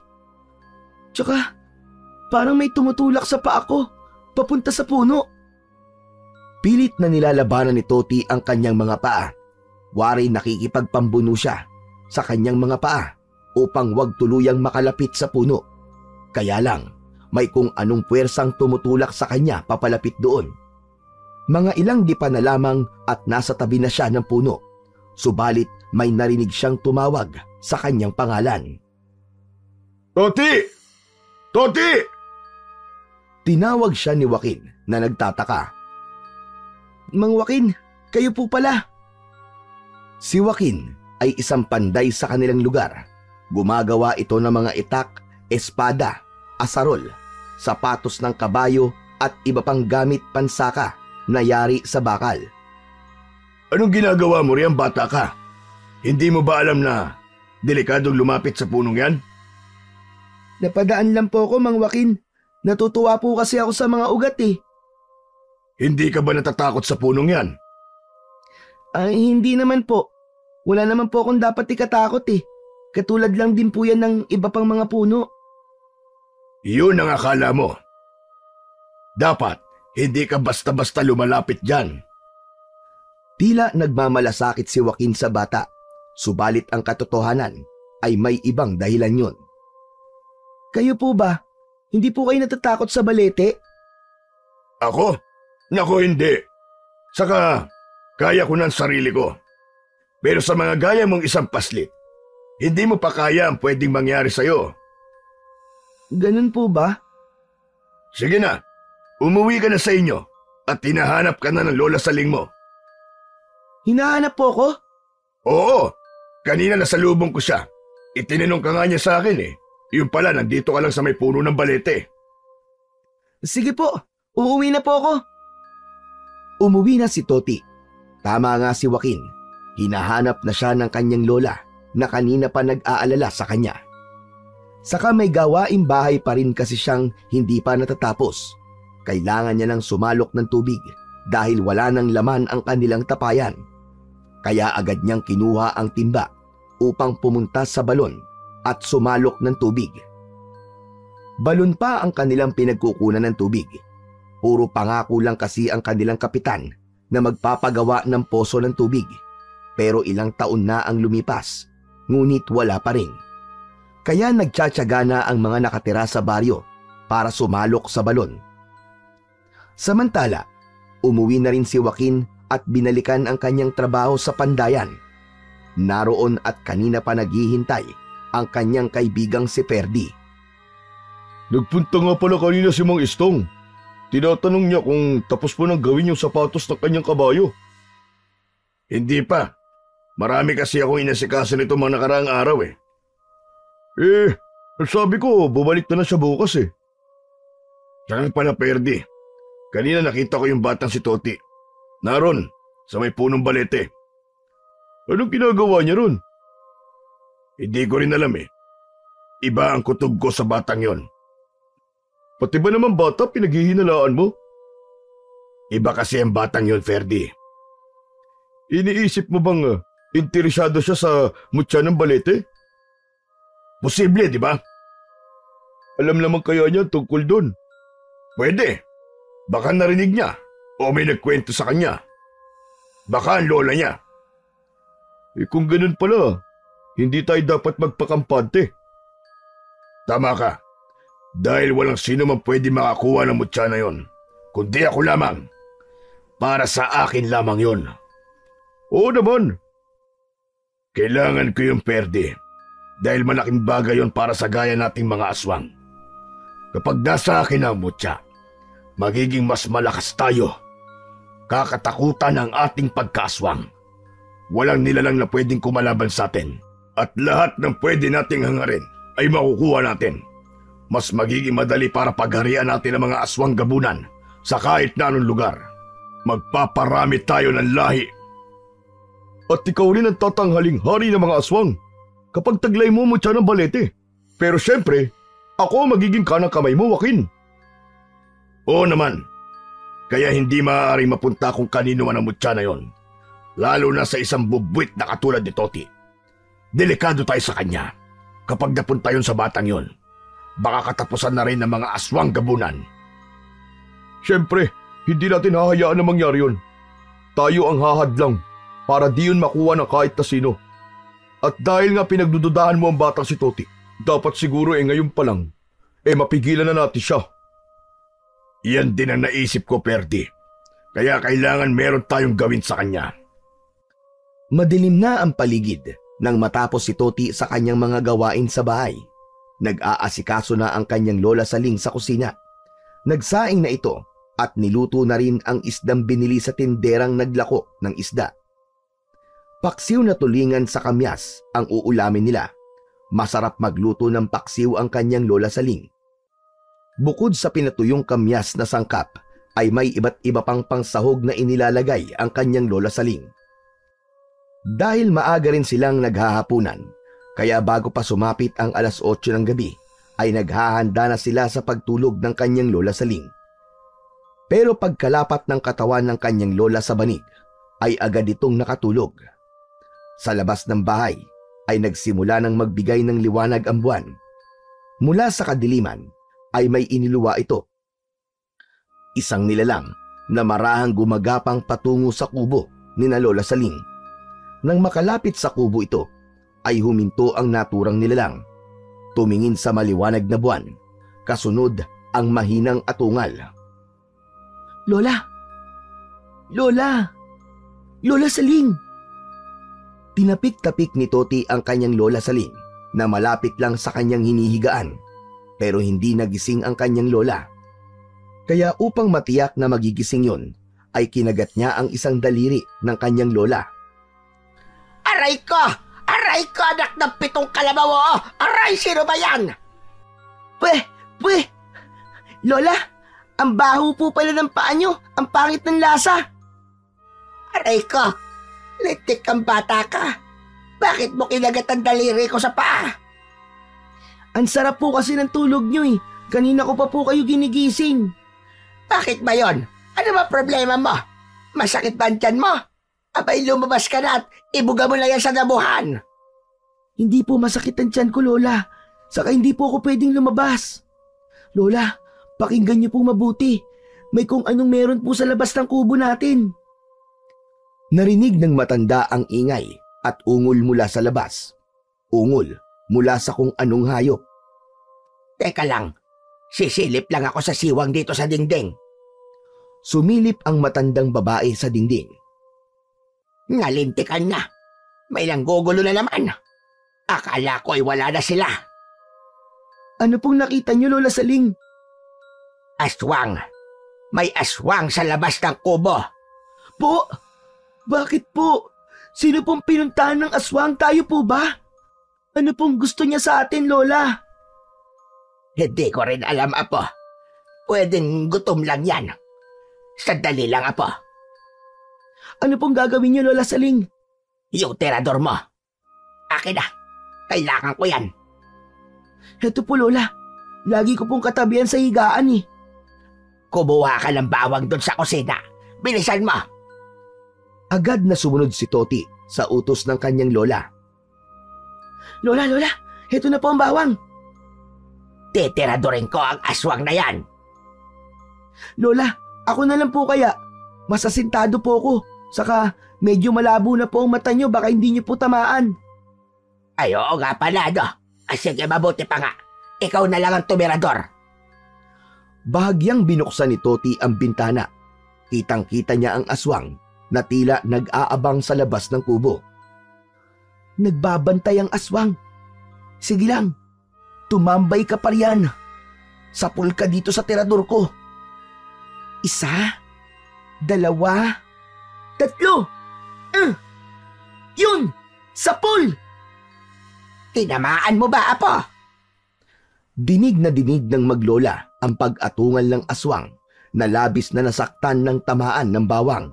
Tsaka, parang may tumutulak sa paa ko, papunta sa puno. Pilit na nilalabanan ni Toti ang kanyang mga paa. Wari nakikipagpambuno siya sa kanyang mga paa upang wag tuluyang makalapit sa puno. Kaya lang, may kung anong puwersang tumutulak sa kanya papalapit doon. Mga ilang dipa na lamang at nasa tabi na siya ng puno. Subalit may narinig siyang tumawag sa kanyang pangalan. Toti! Toti! Tinawag siya ni Joaquin na nagtataka. Mang Joaquin, kayo po pala. Si Joaquin ay isang panday sa kanilang lugar. Gumagawa ito ng mga itak, espada, asarol, sapatos ng kabayo at iba pang gamit pansaka na yari sa bakal. Anong ginagawa mo riyan, bata ka? Hindi mo ba alam na delikadong lumapit sa punong yan? Napadaan lang po ako, Mang Joaquin. Natutuwa po kasi ako sa mga ugat eh. Hindi ka ba natatakot sa punong yan? Ay, hindi naman po. Wala naman po akong dapat ikatakot eh. Katulad lang din po yan ng iba pang mga puno. Yun ang akala mo. Dapat, hindi ka basta-basta lumalapit dyan. Tila nagmamalasakit si Joaquin sa bata. Subalit ang katotohanan ay may ibang dahilan yun. Kayo po ba? Hindi po kayo natatakot sa balete? Ako? Nako, hindi. Saka, kaya ko ng sarili ko. Pero sa mga gaya mong isang paslit, hindi mo pa kaya ang pwedeng mangyari sa'yo. Ganun po ba? Sige na, umuwi ka na sa inyo at hinahanap ka na ng lola saling mo. Hinahanap po ako? Oo, kanina nasalubong ko siya. Itinanong ka nga niya sa akin eh. Yung pala, nandito ka lang sa may puno ng balete. Sige po, uuwi na po ako. Umuwi na si Toti. Tama nga si Joaquin. Hinahanap na siya ng kanyang lola na kanina pa nag-aalala sa kanya. Saka may gawaing bahay pa rin kasi siyang hindi pa natatapos. Kailangan niya ng sumalok ng tubig dahil wala nang laman ang kanilang tapayan. Kaya agad niyang kinuha ang timba upang pumunta sa balon at sumalok ng tubig. Balon pa ang kanilang pinagkukunan ng tubig. Puro pangako lang kasi ang kanilang kapitan na magpapagawa ng poso ng tubig. Pero ilang taon na ang lumipas, ngunit wala pa rin. Kaya nagtsatsaga na ang mga nakatira sa baryo para sumalok sa balon. Samantala, umuwi na rin si Joaquin at binalikan ang kanyang trabaho sa Pandayan. Naroon at kanina pa naghihintay ang kanyang kaibigang si Ferdy. Nagpunta nga pala kanina si Mang Istong. Tinatanong niya kung tapos po nang gawin yung sapatos ng kanyang kabayo. Hindi pa. Marami kasi akong inasikaso nito mga nakaraang araw eh. Sabi ko, bumalik na siya bukas eh. Saka pala Ferdy, kanina nakita ko yung batang si Toti. Naroon, sa may punong balete. Anong ginagawa niya ron? Hindi ko rin alam eh. Iba ang kutob ko sa batang yon. Pati ba naman bata pinaghihinalaan mo? Iba kasi ang batang yon, Ferdy. Iniisip mo bang interesado siya sa mutya ng balete? Posible, di ba? Alam naman kaya niya tungkol doon. Pwede. Baka narinig niya o may nagkwento sa kanya. Baka ang lola niya. Kung ganun pala, hindi tayo dapat magpakampante. Tama ka. Dahil walang sino man pwede makakuha ng mutya na yon. Kundi ako lamang. Para sa akin lamang yon. Oo naman. Kailangan ko yung Ferdy. Dahil malaking bagay yon para sa gaya nating mga aswang. Kapag nasa akin ang mutya, magiging mas malakas tayo. Kakatakutan ang ating pagkaaswang. Walang nilalang na pwedeng kumalaban sa atin. At lahat ng pwede nating hangarin ay makukuha natin. Mas magiging madali para pagharian natin ang mga aswang gabunan sa kahit na anong lugar. Magpaparami tayo ng lahi. At ikaw rin ang tatanghaling hari ng mga aswang kapag taglay mo mutya ng balete. Pero syempre, ako ang magiging kanang kamay mo, Joaquin. Oo naman. Kaya hindi maaaring mapunta kung kanino man ang mutya na yon. Lalo na sa isang bubwit na katulad ni Toti. Delikado tayo sa kanya. Kapag napunta yon sa batang yon, baka katapusan na rin ng mga aswang gabunan. Syempre, hindi natin hahayaan na mangyari yon. Tayo ang hahadlang para di yun makuha ng kahit na sino. At dahil nga pinagdududahan mo ang batang si Toti, dapat siguro ngayon pa lang, mapigilan na natin siya. Iyan din ang naisip ko, Ferdy. Kaya kailangan meron tayong gawin sa kanya. Madilim na ang paligid nang matapos si Toti sa kanyang mga gawain sa bahay. Nag-aasikaso na ang kanyang lola Saling sa kusina. Nagsaing na ito at niluto na rin ang isdang binili sa tinderang naglako ng isda. Paksiw na tulingan sa kamyas ang uulamin nila. Masarap magluto ng paksiw ang kanyang lola Saling. Bukod sa pinatuyong kamyas na sangkap, ay may iba't iba pang pangsahog na inilalagay ang kanyang lola Saling. Dahil maaga rin silang naghahapunan, kaya bago pa sumapit ang 8:00 ng gabi, ay naghahanda na sila sa pagtulog ng kanyang lola Saling. Pero pagkalapat ng katawan ng kanyang lola sa banig, ay agad itong nakatulog. Sa labas ng bahay, ay nagsimula ng magbigay ng liwanag ang buwan. Mula sa kadiliman, ay may iniluwa ito. Isang nilalang na marahang gumagapang patungo sa kubo ni na Lola Saling. Nang makalapit sa kubo ito, ay huminto ang naturang nilalang. Tumingin sa maliwanag na buwan, kasunod ang mahinang atungal. Lola! Lola! Lola Saling! Tinapik-tapik ni Toti ang kanyang Lola Saling na malapit lang sa kanyang hinihigaan, pero hindi nagising ang kanyang lola. Kaya upang matiyak na magigising yon, ay kinagat niya ang isang daliri ng kanyang lola. Aray ko! Aray ko, anak ng 7 kalabaw! Oh! Aray, sino ba yan? Pwe! Lola, ang baho po pala ng paa nyo. Ang pangit ng lasa. Aray ko, litik kang bata ka. Bakit mo kinagat ang daliri ko sa paa? Ang sarap po kasi ng tulog nyo eh. Kanina ko pa po kayo ginigising. Bakit ba yon? Ano ba problema mo? Masakit ba ang tiyan mo? Abay lumabas ka na at ibuga mo na yan sa damuhan. Hindi po masakit ang tiyan ko, Lola. Saka hindi po ako pwedeng lumabas. Lola, pakinggan niyo po mabuti. May kung anong meron po sa labas ng kubo natin. Narinig ng matanda ang ingay at ungol mula sa labas. Ungol mula sa kung anong hayop. Teka lang, sisilip lang ako sa siwang dito sa dingding. Sumilip ang matandang babae sa dingding. Nalintikan na. May nanggugulo na naman. Akala ko ay wala na sila. Ano pong nakita niyo, Lola Saling? Aswang. May aswang sa labas ng kubo. Po? Bakit po? Sino pong pinuntahan ng aswang? Tayo po ba? Ano pong gusto niya sa atin, Lola? Hindi ko rin alam, Apo. Pwedeng gutom lang yan. Sandali lang, Apo. Ano pong gagawin niyo, Lola Saling? Yung tirador mo. Akin na. Kailangan ko yan. Heto po, Lola. Lagi ko pong katabihan sa higaan eh. Kumuha ka ng bawang doon sa kusina. Bilisan mo. Agad na sumunod si Toti sa utos ng kanyang lola. Lola, heto na po ang bawang. Titiradorin ko ang aswang na yan. Lola, ako na lang po kaya. Masasintado po ako. Saka medyo malabo na po ang mata niyo, baka hindi niyo po tamaan. Ay, oo nga pala, no? Sige, mabuti pa nga. Ikaw na lang ang tumirador. Bahagyang binuksan ni Toti ang bintana. Kitang-kita niya ang aswang na tila nag-aabang sa labas ng kubo. Nagbabantay ang aswang. Sige lang, tumambay ka pa riyan. Sapul ka dito sa tirador ko. 1, 2, 3. Yun! Sapul! Tinamaan mo ba, Apo? Dinig na dinig ng maglola ang pag-atungal ng aswang na labis na nasaktan ng tamaan ng bawang.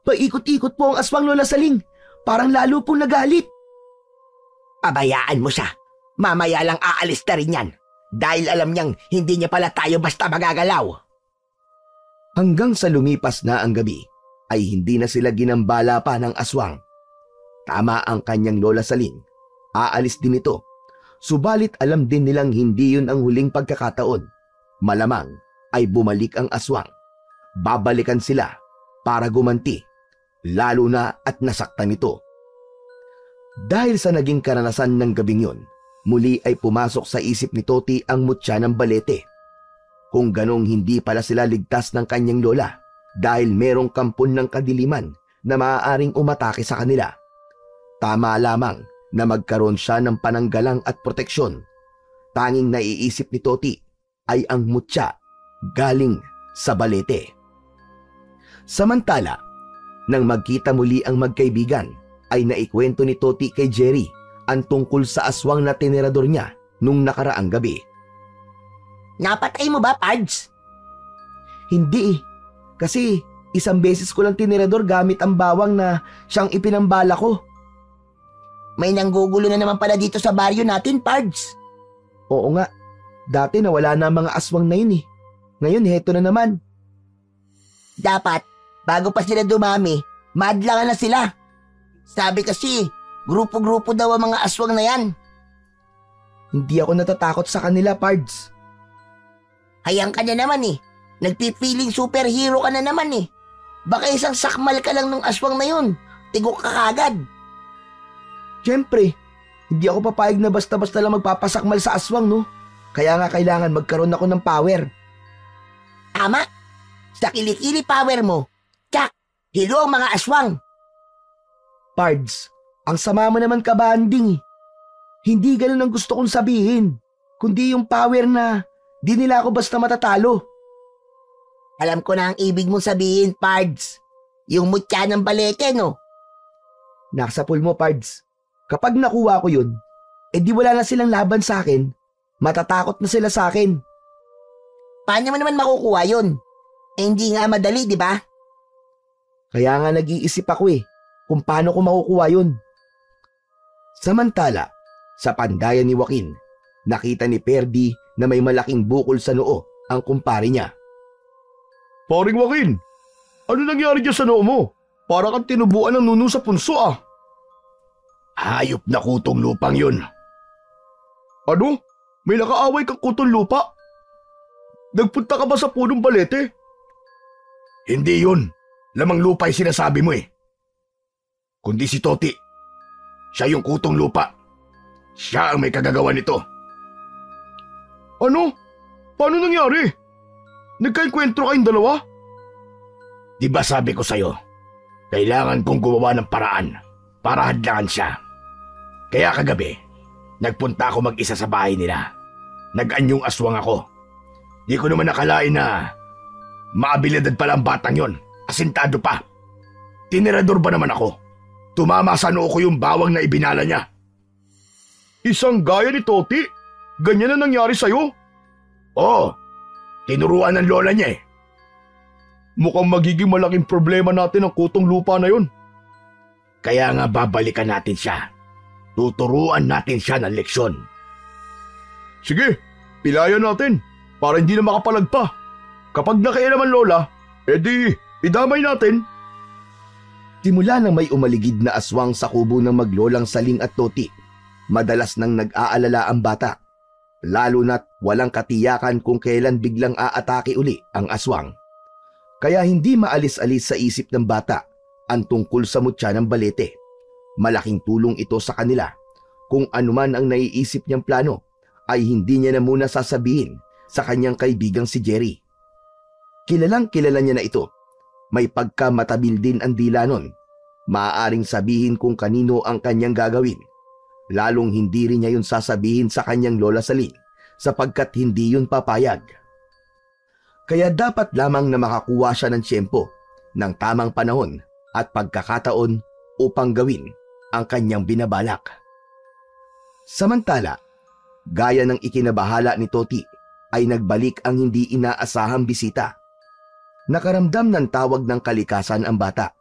Paikot-ikot po ang aswang, Lola Saling. Parang lalo pong nagalit. Pabayaan mo siya. Mamaya lang aalis na rin yan. Dahil alam niyang hindi niya pala tayo basta magagalaw. Hanggang sa lumipas na ang gabi, ay hindi na sila ginambala pa ng aswang. Tama ang kanyang Lola Saling. Aalis din ito. Subalit alam din nilang hindi yun ang huling pagkakataon. Malamang ay bumalik ang aswang. Babalikan sila para gumanti, lalo na at nasaktan ito. Dahil sa naging karanasan ng gabing yun, muli ay pumasok sa isip ni Toti ang mutya ng balete. Kung ganong hindi pala sila ligtas ng kanyang lola dahil merong kampon ng kadiliman na maaaring umatake sa kanila. Tama lamang na magkaroon siya ng pananggalang at proteksyon. Tanging naiisip ni Toti ay ang mutya galing sa balete. Samantala, nang magkita muli ang magkaibigan, ay naikwento ni Toti kay Jerry ang tungkol sa aswang na tinirador niya nung nakaraang gabi. Napatay mo ba, Pards? Hindi kasi isang beses ko lang tinirador gamit ang bawang na siyang ipinambala ko. May nanggugulo na naman pala dito sa baryo natin, Pards. Oo nga, dati nawala na ang mga aswang na yun eh. Ngayon heto na naman. Dapat, bago pa sila dumami, madlangan na sila. Sabi kasi, grupo-grupo daw ang mga aswang na yan. Hindi ako natatakot sa kanila, Pards. Hayang ka na naman eh. Nagpipiling superhero ka na naman eh. Baka isang sakmal ka lang ng aswang na yun. Tigok ka kagad. Siyempre, hindi ako papayag na basta-basta lang magpapasakmal sa aswang, no? Kaya nga kailangan magkaroon ako ng power. Tama. Sa kilikili power mo, tsak, hilo ang mga aswang. Pards, ang sama mo naman kabanding. Hindi ganun ang gusto kong sabihin, kundi yung power na di nila ako basta matatalo. Alam ko na ang ibig mong sabihin, Pards. Yung mutya ng balete, no? Nakasapul mo, Pards. Kapag nakuha ko yun, di wala na silang laban sa akin. Matatakot na sila sa akin. Paano mo naman makukuha yun? Hindi nga madali, di ba? Kaya nga nag-iisip ako kung paano ko makukuha yun. Samantala, sa pandayan ni Joaquin, nakita ni Perdi na may malaking bukol sa noo ang kumpare niya. Paring Joaquin, ano nangyari dyan sa noo mo? Para kang tinubuan ng nuno sa punso ah. Hayop na kutong lupang yun. Ano? May nakaaway kang kutong lupa? Nagpunta ka ba sa punong balete? Hindi yun. Lamang lupa yung sinasabi mo eh. Kundi si Toti. Siya yung kutong lupa. Siya ang may kagagawa nito. Ano? Paano nangyari? Nagkainkwentro kayong dalawa? Di ba sabi ko sa'yo, kailangan kong gumawa ng paraan para hadlangan siya. Kaya kagabi, nagpunta ako mag-isa sa bahay nila. Nag-anyong aswang ako. Di ko naman nakalain na maabilidad pala ang batang yon. Asintado pa. Tinerador ba naman ako? Tumama sa noo ko yung bawang na ibinala niya. Isang gaya ni Toti? Ganyan na nangyari sa'yo? Oo. Tinuruan ng lola niya eh. Mukhang magiging malaking problema natin ang kutong lupa na yon. Kaya nga babalikan natin siya. Tuturuan natin siya ng leksyon. Sige, pilayan natin para hindi na makapalagpa. Kapag nakailaman lola, edi idamay natin. Simula nang may umaligid na aswang sa kubo ng maglolang Saling at Toti, madalas nang nag-aalala ang bata. Lalo na't walang katiyakan kung kailan biglang aatake uli ang aswang. Kaya hindi maalis-alis sa isip ng bata ang tungkol sa mutya ng balete. Malaking tulong ito sa kanila. Kung anuman ang naiisip niyang plano, ay hindi niya na muna sasabihin sa kanyang kaibigang si Jerry. Kilalang kilala niya na ito. May pagkamatabil din ang dila nun. Maaaring sabihin kung kanino ang kanyang gagawin. Lalong hindi rin niya yun sasabihin sa kanyang lola Saling sapagkat hindi yun papayag. Kaya dapat lamang na makakuha siya ng tiyempo, ng tamang panahon at pagkakataon upang gawin ang kanyang binabalak. Samantala, gaya ng ikinabahala ni Toti, ay nagbalik ang hindi inaasahang bisita. Nakaramdam ng tawag ng kalikasan ang bata.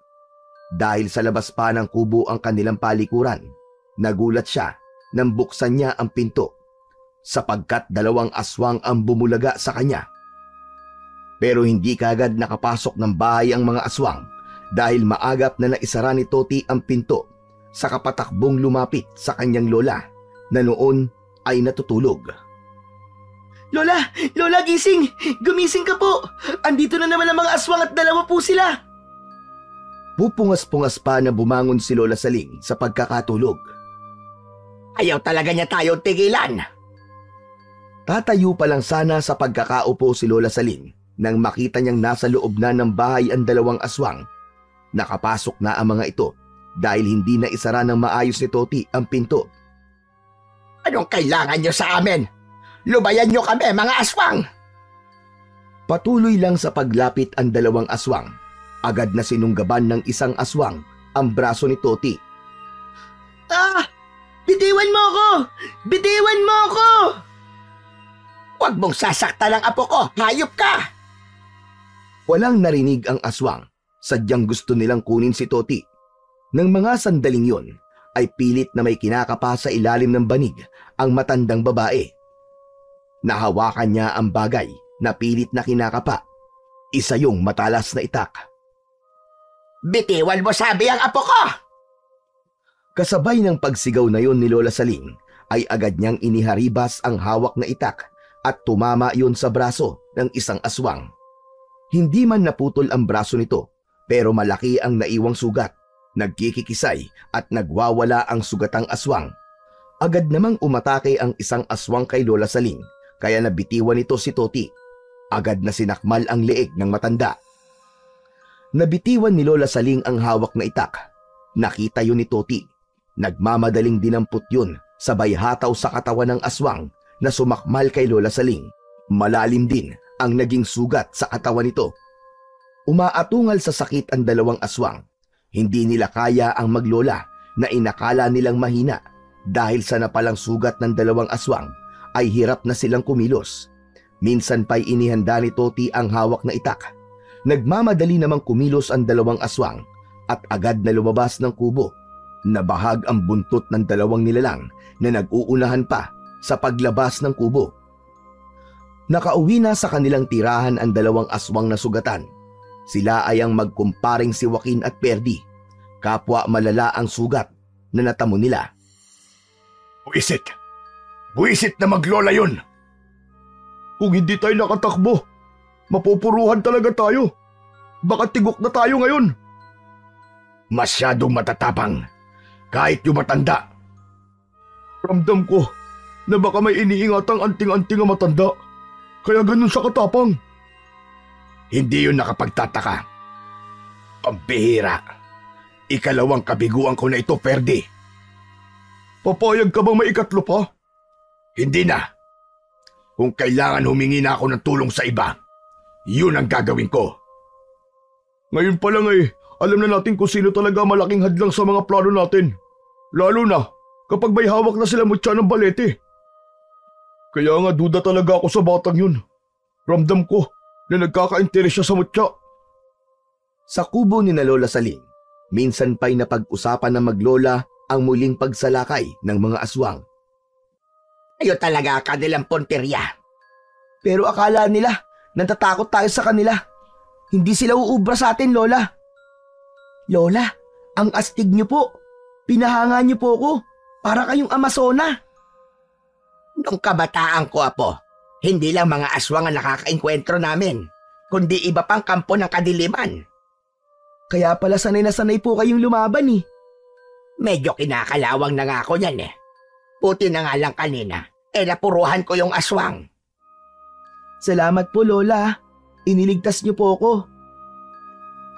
Dahil sa labas pa ng kubo ang kanilang palikuran, nagulat siya nang buksan niya ang pinto sapagkat 2 aswang ang bumulaga sa kanya. Pero hindi kaagad nakapasok ng bahay ang mga aswang dahil maagap na naisara ni Toti ang pinto sa kapatakbong lumapit sa kanyang lola na noon ay natutulog. Lola! Lola, gising! Gumising ka po! Andito na naman ang mga aswang at 2 po sila! Pupungas-pungas pa na bumangon si Lola Saling sa pagkakatulog. Ayaw talaga niya tayong tigilan! Tatayo pa lang sana sa pagkakaupo si Lola Saling nang makita niyang nasa loob na ng bahay ang 2 aswang. Nakapasok na ang mga ito dahil hindi na isara ng maayos ni Toti ang pinto. Anong kailangan niyo sa amin? Lubayan niyo kami, mga aswang! Patuloy lang sa paglapit ang 2 aswang. Agad na sinunggaban ng isang aswang ang braso ni Toti. Ah! Bitiwan mo ako! Bitiwan mo ako! Huwag mong sasaktan ang apo ko! Hayop ka! Walang narinig ang aswang. Sadyang gusto nilang kunin si Toti. Nang mga sandaling yon, ay pilit na may kinakapa sa ilalim ng banig ang matandang babae. Nahawakan niya ang bagay na pilit na kinakapa. Isa yung matalas na itak. Bitiwan mo sabi ang apo ko! Kasabay ng pagsigaw na yon ni Lola Saling, ay agad niyang iniharibas ang hawak na itak at tumama yon sa braso ng isang aswang. Hindi man naputol ang braso nito, pero malaki ang naiwang sugat. Nagkikikisay at nagwawala ang sugatang aswang. Agad namang umatake ang isang aswang kay Lola Saling, kaya nabitiwan nito si Toti. Agad na sinakmal ang leeg ng matanda. Nabitiwan ni Lola Saling ang hawak na itak. Nakita yun ni Toti. Nagmamadaling dinampot yun sabay hataw sa katawan ng aswang na sumakmal kay Lola Saling. Malalim din ang naging sugat sa katawan nito. Umaatungal sa sakit ang 2 aswang. Hindi nila kaya ang maglola na inakala nilang mahina dahil sa napalang sugat ng 2 aswang ay hirap na silang kumilos. Minsan pa'y inihanda ni Toti ang hawak na itak. Nagmamadali namang kumilos ang 2 aswang at agad na lumabas ng kubo. Nabahag ang buntot ng 2 nilalang na nag-uunahan pa sa paglabas ng kubo. Nakauwi na sa kanilang tirahan ang 2 aswang na sugatan. Sila ay ang magkumparing si Joaquin at Perdi. Kapwa malala ang sugat na natamo nila. Buisit! Buisit na maglola yun! Kung hindi tayo nakatakbo, mapupuruhan talaga tayo. Baka tigok na tayo ngayon. Masyadong matatapang, kahit yung matanda. Ramdam ko na baka may iniingatang anting-anting ang matanda. Kaya ganun siya katapang. Hindi yun nakapagtataka. Pambihira. Ikalawang kabiguan ko na ito, Ferdy. Papayag ka bang may ikatlo pa? Hindi na. Kung kailangan humingi na ako ng tulong sa iba, yun ang gagawin ko. Ngayon pa lang alam na natin kung sino talaga malaking hadlang sa mga plano natin. Lalo na kapag may hawak na sila mutya ng balete. Kaya nga duda talaga ako sa batang yun. Ramdam ko na nagkaka-interes siya sa mutya. Sa kubo ni na Lola Saling, minsan pa'y napag-usapan ng maglola ang muling pagsalakay ng mga aswang. Kayo talaga kanilang punteriya. Pero akala nila, natatakot tayo sa kanila. Hindi sila uubra sa atin, Lola. Lola, ang astig niyo po. Pinahanga niyo po ako. Para kayong Amazona. Nung kabataan ko, Apo, hindi lang mga aswang ang nakakaengkwentro namin, kundi iba pang kampo ng kadiliman. Kaya pala sanay na sanay po kayong lumaban eh. Medyo kinakalawang na nga ako yan eh. Puti na nga lang kanina, napuruhan ko yung aswang. Salamat po, Lola. Iniligtas niyo po ako.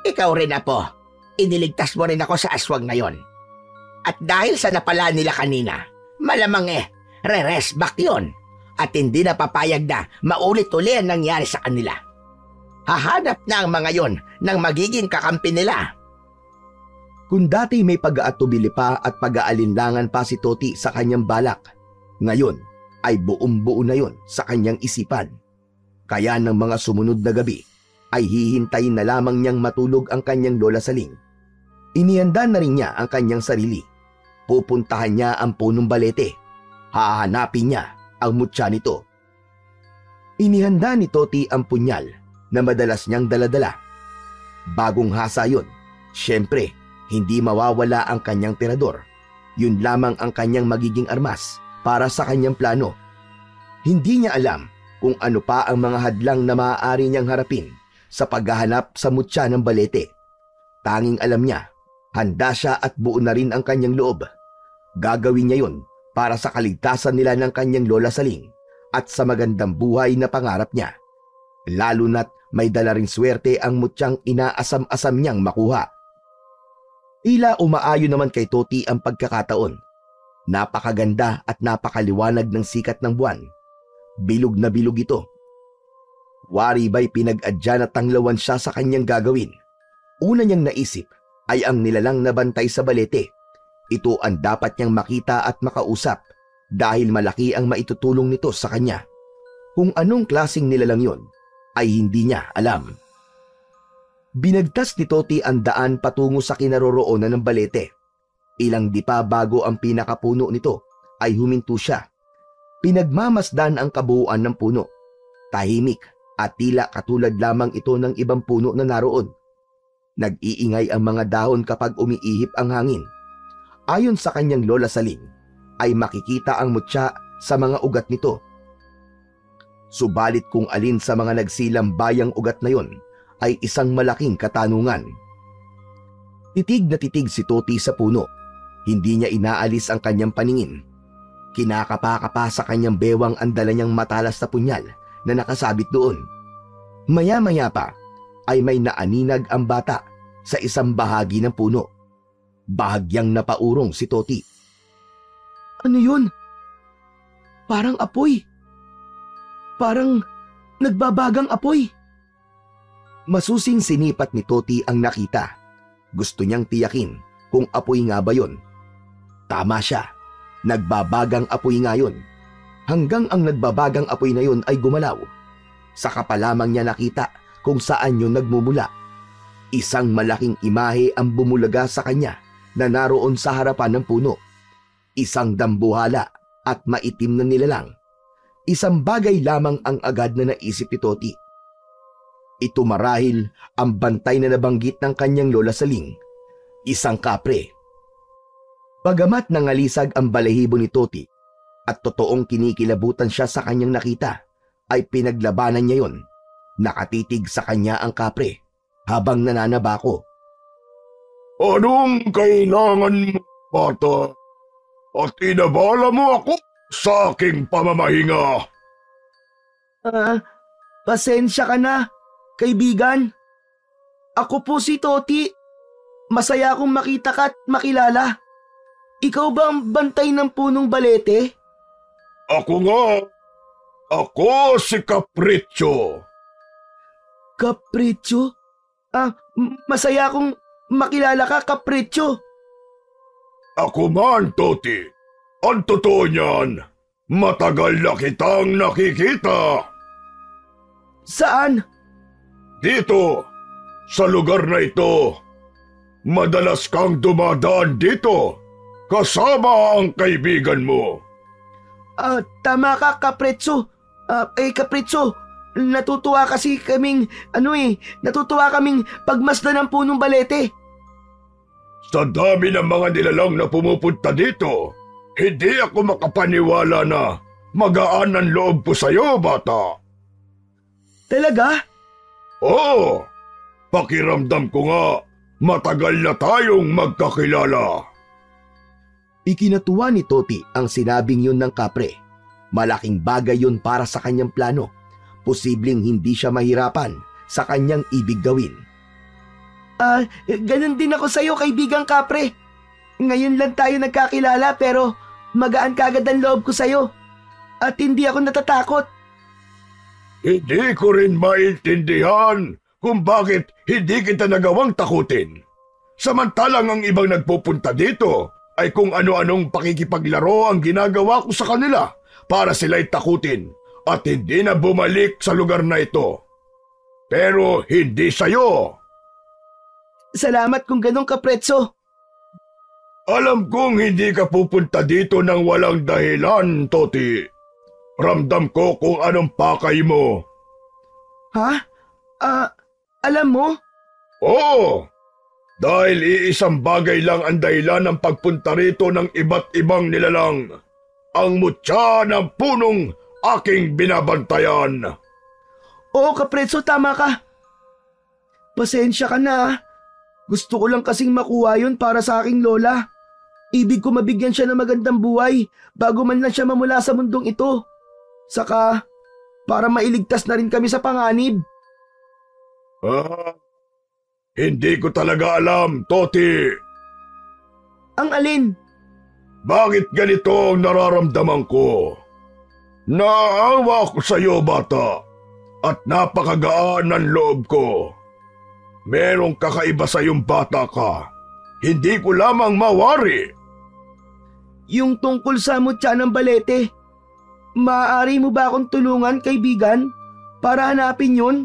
Ikaw rin, Apo. Iniligtas mo rin ako sa aswang na yon. At dahil sa napala nila kanina, malamang re-rest back yun. At hindi na papayag na maulit-uli ang nangyari sa kanila. Hahanap na ang mga yon ng magiging kakampi nila. Kung dati may pag-aatubili pa at pag-aalinlangan pa si Toti sa kanyang balak, ngayon ay buong-buo na yon sa kanyang isipan. Kaya ng mga sumunod na gabi ay hihintayin na lamang niyang matulog ang kanyang Lola Saling. Inihanda na rin niya ang kanyang sarili. Pupuntahan niya ang punong balete. Hahanapin niya ang mutya nito. Inihanda ni Toti ang punyal na madalas niyang daladala. Bagong hasa yun. Siyempre, hindi mawawala ang kanyang tirador. Yun lamang ang kanyang magiging armas para sa kanyang plano. Hindi niya alam kung ano pa ang mga hadlang na maaari niyang harapin sa paghahanap sa mutya ng balete. Tanging alam niya, handa siya at buo na rin ang kanyang loob. Gagawin niya yun para sa kaligtasan nila ng kanyang Lola Saling at sa magandang buhay na pangarap niya. Lalo na't may dala ring swerte ang mutyang inaasam-asam niyang makuha. Tila umaayon naman kay Toti ang pagkakataon. Napakaganda at napakaliwanag ng sikat ng buwan. Bilog na bilog ito. Wari ba'y pinag-adya na tanglawan siya sa kanyang gagawin. Una niyang naisip ay ang nilalang na bantay sa balete. Ito ang dapat niyang makita at makausap dahil malaki ang maitutulong nito sa kanya. Kung anong klaseng nilalang yon ay hindi niya alam. Binagtas ni Toti ang daan patungo sa kinaroroonan ng balete. Ilang dipa bago ang pinakapuno nito ay huminto siya. Pinagmamasdan ang kabuuan ng puno. Tahimik at tila katulad lamang ito ng ibang puno na naroon. Nag-iingay ang mga dahon kapag umiihip ang hangin. Ayon sa kanyang Lola Saling, ay makikita ang mutya sa mga ugat nito. Subalit kung alin sa mga nagsilang bayang ugat na yon ay isang malaking katanungan. Titig na titig si Toti sa puno. Hindi niya inaalis ang kanyang paningin. Kinakapa-kapa sa kanyang bewang ang dala niyang matalas na punyal na nakasabit doon. Maya-maya pa ay may naaninag ang bata sa isang bahagi ng puno. Bahagyang napaurong si Toti. Ano yun? Parang apoy. Parang nagbabagang apoy. Masusing sinipat ni Toti ang nakita. Gusto niyang tiyakin kung apoy nga ba yun. Tama siya. Nagbabagang apoy nga yun. Hanggang ang nagbabagang apoy na yun ay gumalaw. Saka pa lamang niya nakita kung saan yun nagmumula. Isang malaking imahe ang bumulaga sa kanya na naroon sa harapan ng puno. Isang dambuhala at maitim na nilalang. Isang bagay lamang ang agad na naisip ni Toti. Ito marahil ang bantay na nabanggit ng kanyang Lola Saling. Isang kapre. Bagamat nangalisag ang balahibo ni Toti at totoong kinikilabutan siya sa kanyang nakita, ay pinaglabanan niya yon. Nakatitig sa kanya ang kapre habang nananabako. Anong kailangan mo, bata? at inabala mo ako sa aking pamamahinga. Pasensya ka na, kaibigan. Ako po si Toti. Masaya akong makita ka at makilala. Ikaw ba ang bantay ng punong balete? Ako nga. Ako si Capriccio. Capriccio? Masaya akong makilala ka, Capriccio. Ako man, Toti. Ang totoo niyan, matagal na kitang nakikita. Saan? Dito, sa lugar na ito. Madalas kang dumadaan dito, kasama ang kaibigan mo. Tama ka, Capriccio. Capriccio, natutuwa kaming pagmasdan ng punong balete. Sa dami ng mga nilalang na pumupunta dito, hindi ako makapaniwala na magaan ang loob ko sa'yo, bata. Talaga? Oo, pakiramdam ko nga, matagal na tayong magkakilala. Ikinatuwa ni Toti ang sinabing yun ng kapre. Malaking bagay yun para sa kanyang plano. Posibleng hindi siya mahirapan sa kanyang ibig gawin. Ganun din ako sa'yo, kaibigang kapre. Ngayon lang tayo nagkakilala pero magaan kagad ang loob ko sa'yo. At hindi ako natatakot. Hindi ko rin maintindihan kung bakit hindi kita nagawang takutin. Samantalang ang ibang nagpupunta dito ay kung ano-anong pakikipaglaro ang ginagawa ko sa kanila para sila'y takutin at hindi na bumalik sa lugar na ito. Pero hindi sa'yo. Salamat kung ganun, Capriccio. Alam kong hindi ka pupunta dito ng walang dahilan, Toti. Ramdam ko kung anong pakay mo. Ha? Alam mo? Oo! Dahil iisang bagay lang ang dahilan ng pagpunta rito ng iba't ibang nilalang. Ang mutya ng punong aking binabantayan. Oo, Capriccio, tama ka. Pasensya ka na. Gusto ko lang kasing makuha yun para sa aking lola. Ibig ko mabigyan siya ng magandang buhay bago man lang siya mamula sa mundong ito. Saka, para mailigtas na rin kami sa panganib. Hindi ko talaga alam, Toti. Ang alin? Bakit ganito ang nararamdaman ko? Naawa ko sa iyo, bata, at napakagaan ng loob ko. Merong kakaiba sa iyong bata ka. Hindi ko lamang mawari. Yung tungkol sa mutya ng balete. Maaari mo ba akong tulungan, kaibigan, para hanapin yun?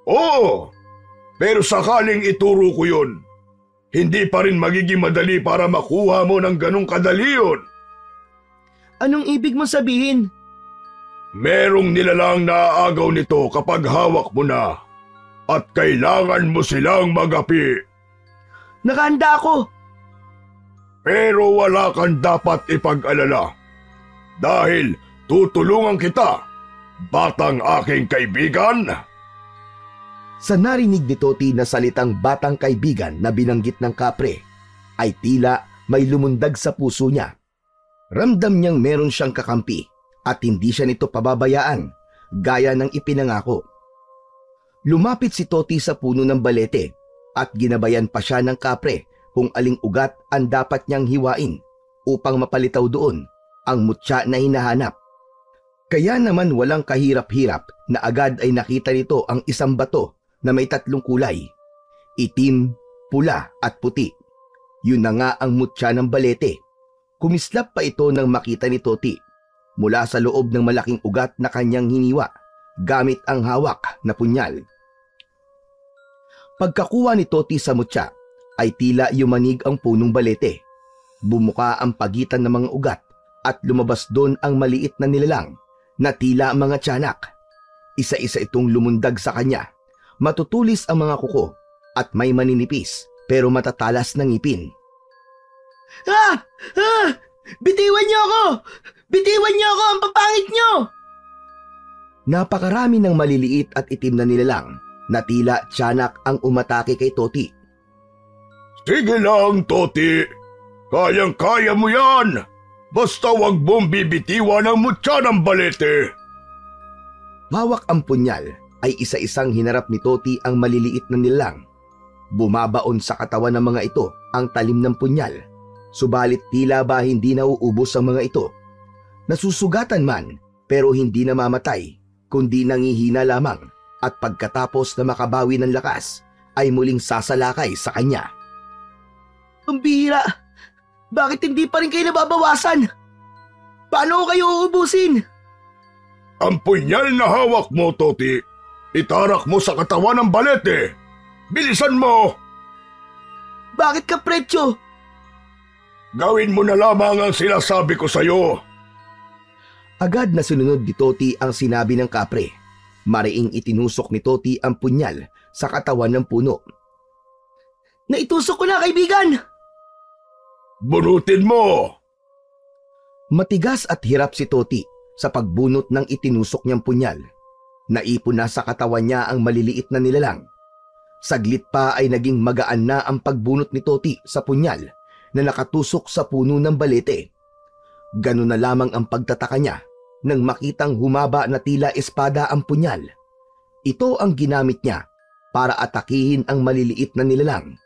Oo, pero sakaling ituro ko yun, hindi pa rin magiging madali para makuha mo ng ganong kadali yun. Anong ibig mo sabihin? Merong nilalang naaagaw nito kapag hawak mo na at kailangan mo silang magapi. Nakahanda ako. Pero wala kang dapat ipag-alala dahil tutulungan kita, batang aking kaibigan. Sa narinig ni Toti na salitang batang kaibigan na binanggit ng kapre, ay tila may lumundag sa puso niya. Ramdam niyang meron siyang kakampi at hindi siya nito pababayaan, gaya ng ipinangako. Lumapit si Toti sa puno ng balete at ginabayan pa siya ng kapre kung aling ugat ang dapat niyang hiwain upang mapalitaw doon ang mutya na hinahanap. Kaya naman walang kahirap-hirap na agad ay nakita nito ang isang bato na may 3 kulay, itim, pula at puti. Yun na nga ang mutya ng balete. Kumislap pa ito nang makita ni Toti mula sa loob ng malaking ugat na kanyang hiniwa gamit ang hawak na punyal. Pagkakuha ni Toti sa mutya ay tila yumanig ang punong balete. Bumuka ang pagitan ng mga ugat at lumabas doon ang maliit na nilalang na tila mga tiyanak. Isa-isa itong lumundag sa kanya. Matutulis ang mga kuko at may maninipis pero matatalas na ngipin. Bitiwan niyo ako! Bitiwan niyo ako! Ang papangit niyo! Napakarami ng maliliit at itim na nilalang na tila tiyanak ang umatake kay Toti. Sige lang, Toti. Kayang-kaya mo yan. Basta wag mong bibitiwan ang mutya ng balete. Hawak ang punyal ay isa-isang hinarap ni Toti ang maliliit na nilalang. Bumabaon sa katawan ng mga ito ang talim ng punyal, subalit tila ba hindi nauubos ang mga ito. Nasusugatan man pero hindi namamatay, kundi nangihina lamang at pagkatapos na makabawi ng lakas ay muling sasalakay sa kanya. Ang bihira! Bakit hindi pa rin kayo nababawasan? Paano ko kayo uubusin? Ang punyal na hawak mo, Toti, itarak mo sa katawan ng balete. Bilisan mo! Bakit ka, Pretyo? Gawin mo na lamang ang sinasabi ko sa'yo. Agad na sinunod ni Toti ang sinabi ng kapre. Mariing itinusok ni Toti ang punyal sa katawan ng puno. Naitusok ko na, kaibigan! Bunutin mo! Matigas at hirap si Toti sa pagbunot ng itinusok niyang punyal. Naipon na sa katawan niya ang maliliit na nilalang. Saglit pa ay naging magaan na ang pagbunot ni Toti sa punyal na nakatusok sa puno ng balete. Ganun na lamang ang pagtataka niya nang makitang humaba na tila espada ang punyal. Ito ang ginamit niya para atakihin ang maliliit na nilalang.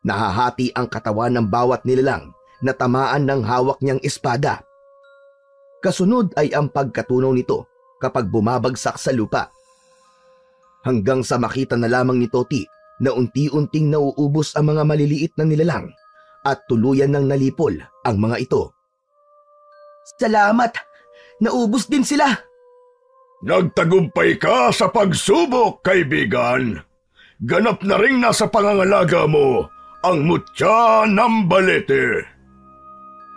Nahahati ang katawan ng bawat nilalang na tamaan ng hawak niyang espada. Kasunod ay ang pagkatunaw nito kapag bumabagsak sa lupa. Hanggang sa makita na lamang ni Toti na unti-unting nauubos ang mga maliliit na nilalang at tuluyan ng nalipol ang mga ito. Salamat! Naubos din sila! Nagtagumpay ka sa pagsubok, kaibigan. Ganap na ring nasa pangangalaga mo ang mutya ng balete.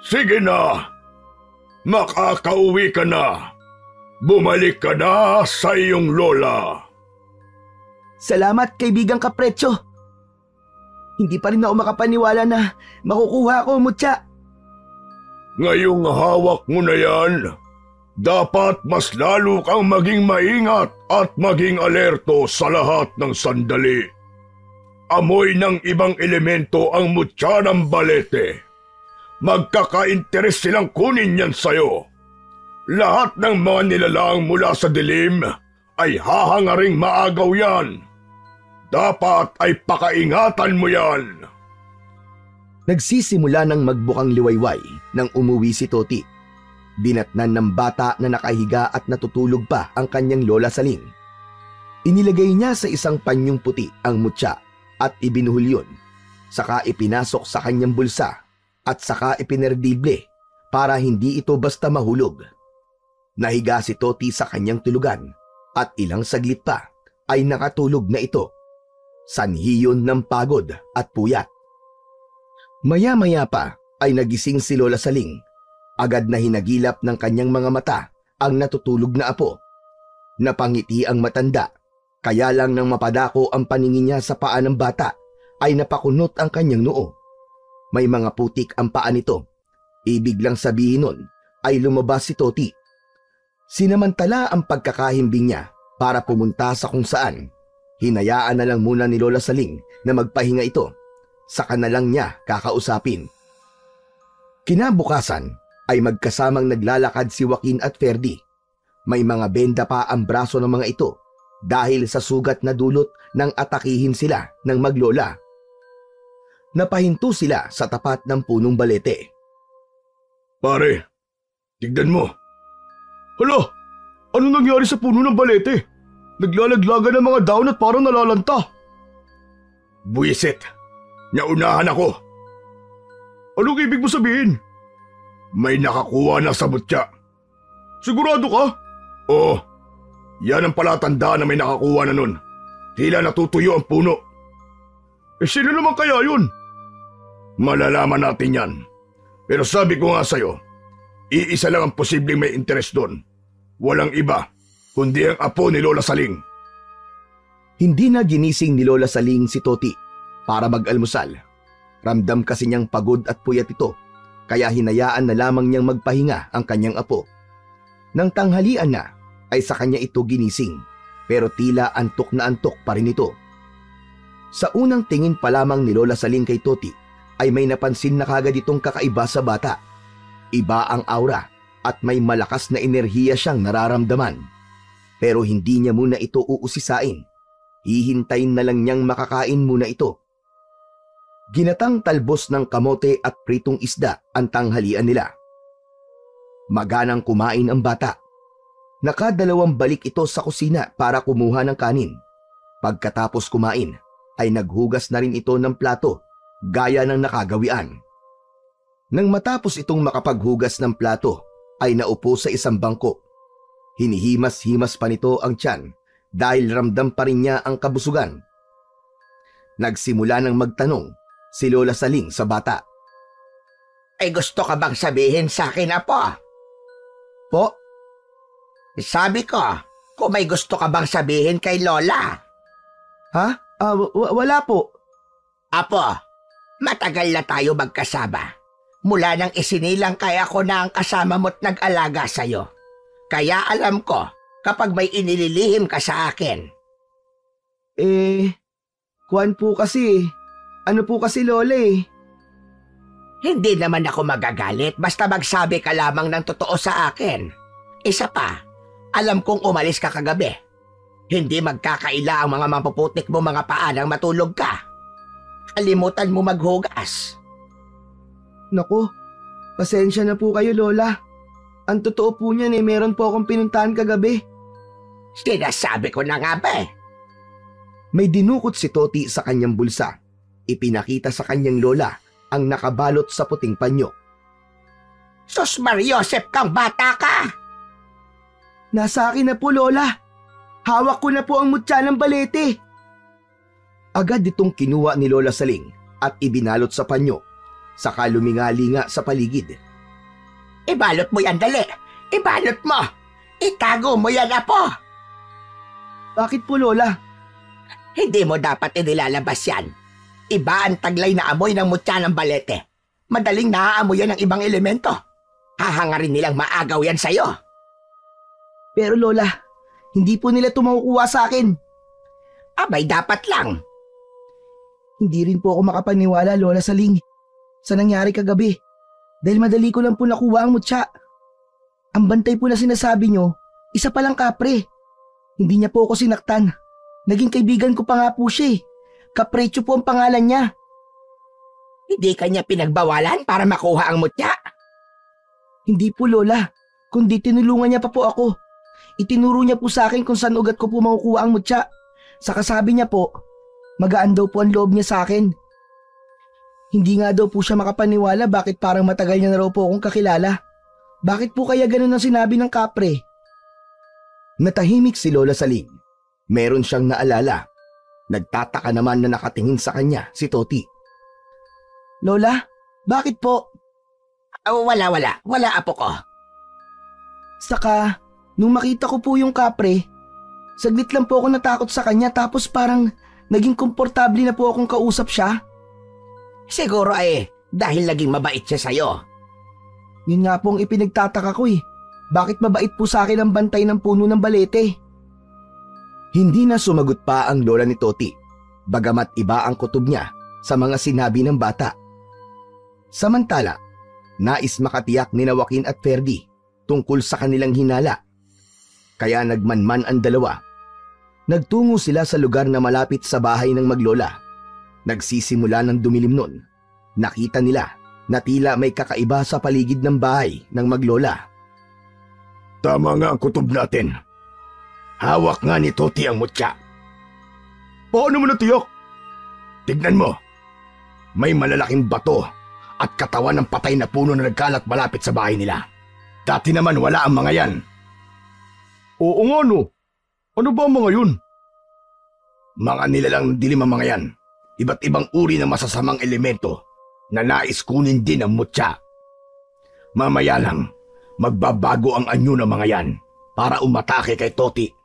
Sige na, makakauwi ka na. Bumalik ka na sa iyong lola. Salamat, kaibigang Kapretyo. Hindi pa rin ako makapaniwala na makukuha ko, mutya. Ngayong hawak mo na yan, dapat mas lalo kang maging maingat at maging alerto sa lahat ng sandali. Amoy ng ibang elemento ang mutya ng balete. Magkaka-interes silang kunin yan sa'yo. Lahat ng mga nilalang mula sa dilim ay hahangaring maagaw yan. Dapat ay pakaingatan mo yan. Nagsisimula ng magbukang liwayway nang umuwi si Toti. Dinatnan ng bata na nakahiga at natutulog pa ang kanyang lola Saling. Inilagay niya sa isang panyong puti ang mutya at ibinuhol yun. Saka ipinasok sa kanyang bulsa at saka ipinerdible para hindi ito basta mahulog. Nahiga si Toti sa kanyang tulugan at ilang saglit pa ay nakatulog na ito. Sanhi yun ng pagod at puyat. Maya-maya pa ay nagising si Lola Saling. Agad na hinagilap ng kanyang mga mata ang natutulog na apo. Napangiti ang matanda, kaya lang nang mapadako ang paningin niya sa paa ng bata ay napakunot ang kanyang noo. May mga putik ang paa nito. Ibig lang sabihin nun ay lumabas si Toti. Sinamantala ang pagkakahimbing niya para pumunta sa kung saan. Hinayaan na lang muna ni Lola Saling na magpahinga ito. Saka na lang niya kakausapin. Kinabukasan ay magkasamang naglalakad si Joaquin at Ferdy. May mga benda pa ang braso ng mga ito dahil sa sugat na dulot nang atakihin sila ng maglola. Napahinto sila sa tapat ng punong balete. Pare, tignan mo. Hala, ano nangyari sa puno ng balete? Naglalaglagan ng mga daon at parang nalalanta. Buwisit, naunahan ako. Anong ibig mo sabihin? May nakakuha na sa mutya. Sigurado ka? Oo, yan ang palatandaan na may nakakuha na nun. Tila natutuyo ang puno. Sino naman kaya yun? Malalaman natin yan. Pero sabi ko nga sa'yo, iisa lang ang posibleng may interes doon. Walang iba, kundi ang apo ni Lola Saling. Hindi na ginising ni Lola Saling si Toti para mag-almusal. Ramdam kasi niyang pagod at puyat ito, kaya hinayaan na lamang niyang magpahinga ang kanyang apo. Nang tanghalian na, ay sa kanya ito ginising, pero tila antok na antok pa rin ito. Sa unang tingin pa lamang ni Lola Saling kay Toti, ay may napansin na kagad itong kakaiba sa bata. Iba ang aura at may malakas na enerhiya siyang nararamdaman. Pero hindi niya muna ito uusisain. Hihintayin na lang niyang makakain muna ito. Ginatang talbos ng kamote at pritong isda ang tanghalian nila. Maganang kumain ang bata. Nakadalawang balik ito sa kusina para kumuha ng kanin. Pagkatapos kumain, ay naghugas na rin ito ng plato, gaya ng nakagawian. Nang matapos itong makapaghugas ng plato, ay naupo sa isang bangko. Hinihimas-himas pa nito ang tiyan dahil ramdam pa rin niya ang kabusugan. Nagsimula ng magtanong si Lola Saling sa bata. Ay gusto ka bang sabihin sa akin, Apo? Po, Sabi ko, kung may gusto ka bang sabihin kay Lola. ha? Wala po. Apo, matagal na tayo magkasama. Mula nang isinilang kaya ko na ang kasama mo't nag-alaga sa'yo. Kaya alam ko kapag may inililihim ka sa akin. Kuwan po kasi. Ano po kasi Lola Hindi naman ako magagalit basta magsabi ka lamang ng totoo sa akin. Isa pa, alam kong umalis ka kagabi. Hindi magkakaila ang mga mapuputik mo mga paa nang matulog ka. Kalimutan mo maghugas. Naku, pasensya na po kayo Lola. Ang totoo po niyan meron po akong pinuntahan kagabi. Sinasabi ko na nga ba May dinukot si Toti sa kanyang bulsa. Ipinakita sa kanyang lola ang nakabalot sa puting panyo. Sus Mariosep kang bata ka! Nasa akin na po Lola. Hawak ko na po ang mutya ng balete. Agad itong kinuha ni Lola Saling at ibinalot sa panyo. Saka luminga-linga sa paligid. Ibalot mo yan dali! Ibalot mo! Itago mo yan, Apo! Bakit po Lola? Hindi mo dapat inilalabas yan. Iba ang taglay na amoy ng mutya ng balete. Madaling naaamoy yan ng ibang elemento. Hahangarin nilang maagaw yan sa'yo. Pero Lola, hindi po nila makukuha sa akin. Abay, dapat lang. Hindi rin po ako makapaniwala Lola Saling sa nangyari kagabi. Dahil madali ko lang po nakuha ang mutya. Ang bantay po na sinasabi nyo, isa palang kapre. Hindi niya po ako sinaktan. Naging kaibigan ko pa nga po siya Capriccio po ang pangalan niya. Hindi kanya pinagbawalan para makuha ang mutya? Hindi po Lola, kundi tinulungan niya pa po ako. Itinuro niya po sa akin kung saan ugat ko po makukuha ang mutya. Saka sabi niya po, magaan daw po ang loob niya sa akin. Hindi nga daw po siya makapaniwala bakit parang matagal niya na raw po akong kakilala. Bakit po kaya ganun ang sinabi ng kapre? Natahimik si Lola Saling. Meron siyang naalala. Nagtataka naman na nakatingin sa kanya si Toti. Lola, bakit po? Wala, Apo ko. Saka, nung makita ko po yung kapre, saglit lang po ako natakot sa kanya tapos parang naging komportable na po akong kausap siya. Siguro dahil naging mabait siya sa'yo. Yun nga po ang ipinagtataka ko Bakit mabait po sa akin ang bantay ng puno ng balete? Hindi na sumagot pa ang lola ni Toti, bagamat iba ang kutob niya sa mga sinabi ng bata. Samantala, nais makatiyak ni Joaquin at Ferdy tungkol sa kanilang hinala. Kaya nagmanman ang dalawa. Nagtungo sila sa lugar na malapit sa bahay ng maglola. Nagsisimula ng dumilim nun. Nakita nila na tila may kakaiba sa paligid ng bahay ng maglola. Tama nga ang kutob natin. Hawak nga ni Toti ang mutya. Paano mo natiyak? Tignan mo. May malalaking bato at katawan ng patay na puno na nagkalat malapit sa bahay nila. Dati naman wala ang mga yan. Oo nga no. Ano ba ang mga yun? Mga nilalang dilim ang mga yan. Iba't ibang uri ng masasamang elemento na nais kunin din ang mutya. Mamaya lang, magbabago ang anyo ng mga yan para umatake kay Toti.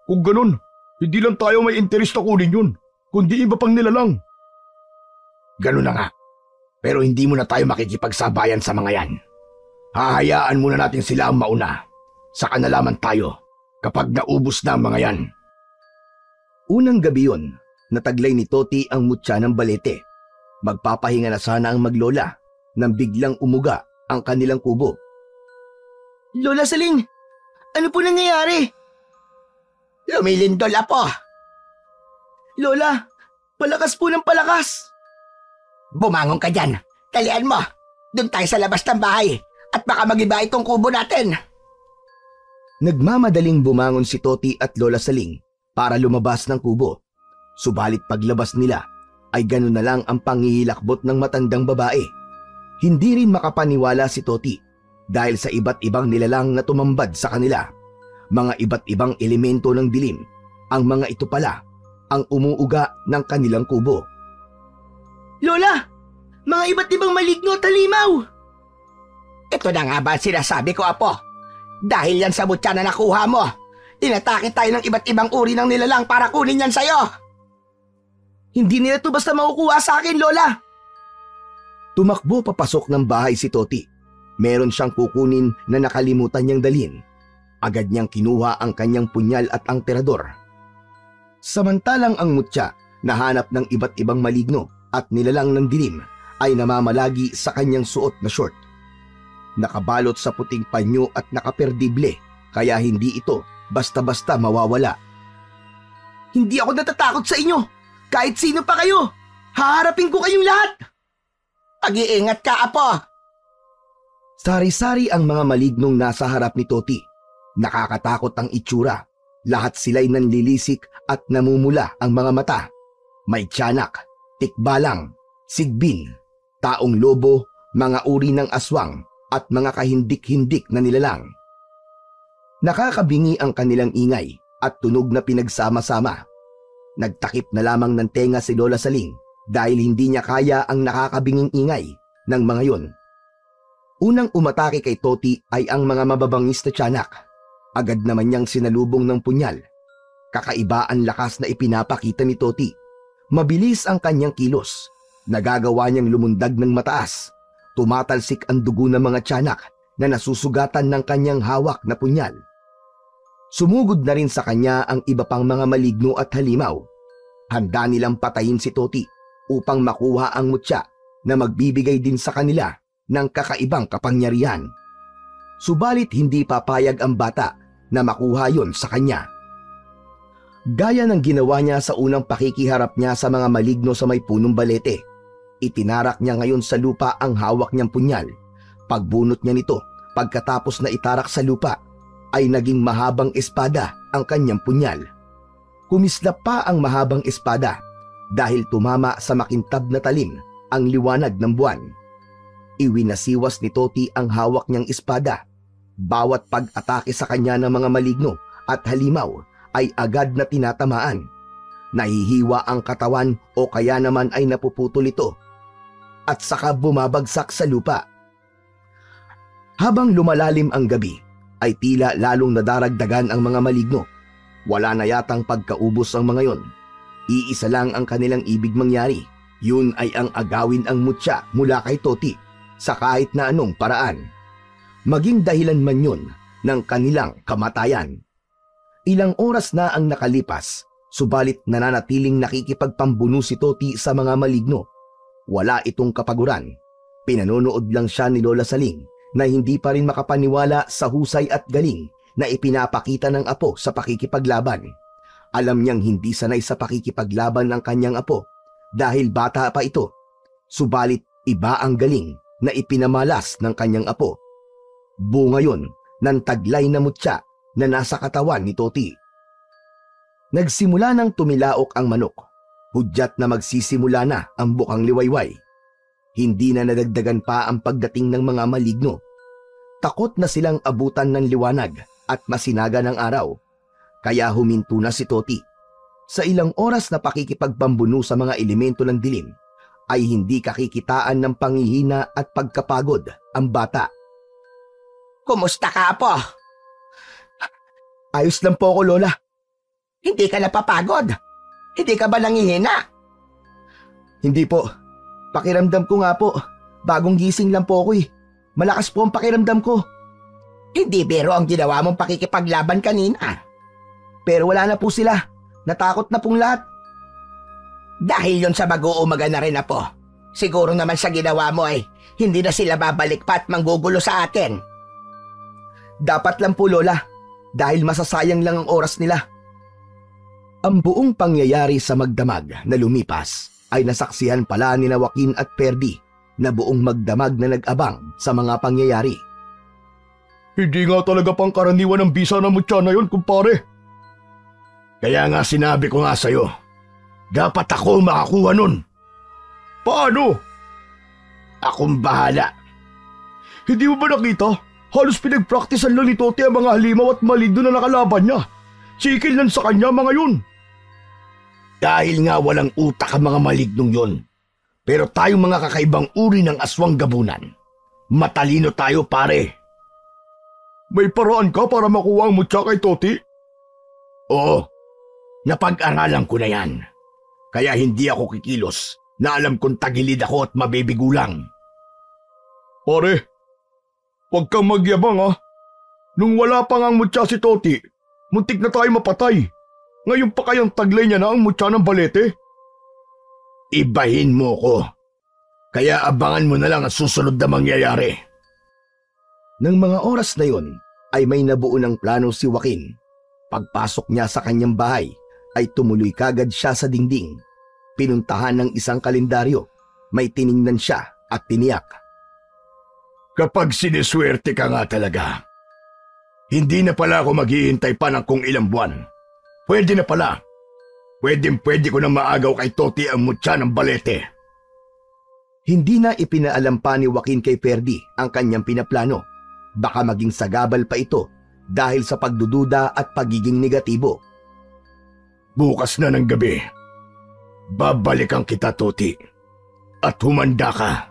Kung ganun, hindi lang tayo may interes na kunin yun, kundi iba pang nilalang. Ganun na nga, pero hindi mo na tayo makikipagsabayan sa mga yan. Hahayaan muna natin sila ang mauna. Saka nalaman tayo kapag naubos na ang mga yan. Unang gabi yun, nataglay ni Toti ang mutya ng balete. Magpapahinga na sana ang maglola nang biglang umuga ang kanilang kubo. Lola Saling, ano po nangyayari? Lumilindol, Apo. Lola, palakas po ng palakas. Bumangon ka dyan. Talian mo. Doon tayo sa labas ng bahay at baka magiba itong kubo natin. Nagmamadaling bumangon si Toti at Lola Saling para lumabas ng kubo. Subalit paglabas nila ay gano'n na lang ang pangihilakbot ng matandang babae. Hindi rin makapaniwala si Toti dahil sa iba't ibang nilalang na tumambad sa kanila. Mga iba't ibang elemento ng dilim. Ang mga ito pala ang umuuga ng kanilang kubo. Lola, mga iba't ibang maligno at halimaw. Ito na nga ba sinasabi ko, Apo? Dahil yan sa mutya na nakuha mo, inatake tayo ng iba't ibang uri ng nilalang para kunin yan sa'yo. Hindi nila to basta makukuha sa akin, Lola. Tumakbo papasok ng bahay si Toti. Meron siyang kukunin na nakalimutan niyang dalhin. Agad niyang kinuha ang kanyang punyal at ang terador. Samantalang ang mutya na hanap ng iba't ibang maligno at nilalang ng dilim ay namamalagi sa kanyang suot na short. Nakabalot sa puting panyo at nakaperdible kaya hindi ito basta-basta mawawala. Hindi ako natatakot sa inyo. Kahit sino pa kayo. Haharapin ko kayong lahat. Pag-iingat ka, Apo. Sari-sari ang mga malignong nasa harap ni Toti. Nakakatakot ang itsura. Lahat sila'y nanlilisik at namumula ang mga mata. May tiyanak, tikbalang, sigbin, taong lobo, mga uri ng aswang at mga kahindik-hindik na nilalang. Nakakabingi ang kanilang ingay at tunog na pinagsama-sama. Nagtakip na lamang ng tenga si Lola Saling dahil hindi niya kaya ang nakakabinging ingay ng mga yon. Unang umatake kay Toti ay ang mga mababangis na tiyanak. Agad naman niyang sinalubong ng punyal. Kakaiba ang lakas na ipinapakita ni Toti. Mabilis ang kanyang kilos. Nagagawa niyang lumundag ng mataas. Tumatalsik ang dugo ng mga tiyanak na nasusugatan ng kanyang hawak na punyal. Sumugod na rin sa kanya ang iba pang mga maligno at halimaw. Handa nilang patayin si Toti upang makuha ang mutya na magbibigay din sa kanila ng kakaibang kapangyarihan. Subalit hindi papayag ang bata na makuha yon sa kanya. Gaya ng ginawa niya sa unang pakikiharap niya sa mga maligno sa may punong balete, itinarak niya ngayon sa lupa ang hawak niyang punyal. Pagbunot niya nito, pagkatapos na itarak sa lupa, ay naging mahabang espada ang kanyang punyal. Kumislap pa ang mahabang espada dahil tumama sa makintab na talim ang liwanag ng buwan. Iwinasiwas ni Toti ang hawak niyang espada. Bawat pag-atake sa kanya ng mga maligno at halimaw ay agad na tinatamaan. Nahihiwa ang katawan o kaya naman ay napuputol ito at saka bumabagsak sa lupa. Habang lumalalim ang gabi, ay tila lalong nadaragdagan ang mga maligno. Wala na yatang pagkaubos ang mga yon. Iisa lang ang kanilang ibig mangyari. Yun ay ang agawin ang mutya mula kay Toti sa kahit na anong paraan. Maging dahilan man yun ng kanilang kamatayan. Ilang oras na ang nakalipas, subalit nananatiling nakikipagpambuno si Toti sa mga maligno. Wala itong kapaguran. Pinanonood lang siya ni Lola Saling na hindi pa rin makapaniwala sa husay at galing na ipinapakita ng apo sa pakikipaglaban. Alam niyang hindi sanay sa pakikipaglaban ng kanyang apo dahil bata pa ito. Subalit iba ang galing na ipinamalas ng kanyang apo. Bunga yon ng taglay na mutya na nasa katawan ni Toti. Nagsimula nang tumilaok ang manok. Hudyat na magsisimula na ang bukang liwayway. Hindi na nadagdagan pa ang pagdating ng mga maligno. Takot na silang abutan ng liwanag at masinaga ng araw. Kaya huminto na si Toti. Sa ilang oras na pakikipagbambuno sa mga elemento ng dilim, ay hindi kakikitaan ng panghihina at pagkapagod ang bata. Kumusta ka, Apo? Ayos lang po ako, Lola. Hindi ka napapagod? Hindi ka ba nangihina? Hindi po. Pakiramdam ko nga po. Bagong gising lang po ako eh. Malakas po ang pakiramdam ko. Hindi biro ang ginawa mong pakikipaglaban kanina. Pero wala na po sila. Natakot na pong lahat. Dahil yon sa mag-uumaga na rin, Apo. Siguro naman sa ginawa mo ay hindi na sila babalik pa at manggugulo sa atin. Dapat lang po, Lola, dahil masasayang lang ang oras nila. Ang buong pangyayari sa magdamag na lumipas ay nasaksihan pala ni Joaquin at Perdi na buong magdamag na nag-abang sa mga pangyayari. Hindi nga talaga pangkaraniwan ang bisa ng mutya na yun, kumpare. Kaya nga sinabi ko nga sa'yo, dapat ako makakuha nun. Paano? Akong bahala. Hindi mo ba nakita? Halos pinagpraktisan lang ni Toti ang mga halimaw at maligno na nakalaban niya. Sikil lang sa kanya mga yun. Dahil nga walang utak ang mga malignong yun. Pero tayong mga kakaibang uri ng aswang gabunan, matalino tayo, pare. May paraan ka para makuha ang mutya kay Toti? Oo, napag-aralan ko na yan. Kaya hindi ako kikilos na alam kong tagilid ako at mabibigo lang. Pare, huwag kang magyabang ha. Nung wala pa ngang mutya si Toti, muntik na tayo mapatay. Ngayon pa kayang taglay niya na ang mutya ng balete? Ibahin mo ko. Kaya abangan mo na lang ang susunod na mangyayari. Nang mga oras na yon ay may nabuo ng plano si Joaquin. Pagpasok niya sa kanyang bahay ay tumuloy kagad siya sa dingding. Pinuntahan ng isang kalendaryo. May tiningnan siya at tiniyak. Kapag siniswerte ka nga talaga, hindi na pala ako maghihintay pa ng kung ilang buwan. Pwede na pala. Pwede ko na maagaw kay Toti ang mutya ng balete. Hindi na ipinaalam pa ni Joaquin kay Perdi ang kanyang pinaplano. Baka maging sagabal pa ito dahil sa pagdududa at pagiging negatibo. Bukas na ng gabi, babalikan kita, Toti. At humanda ka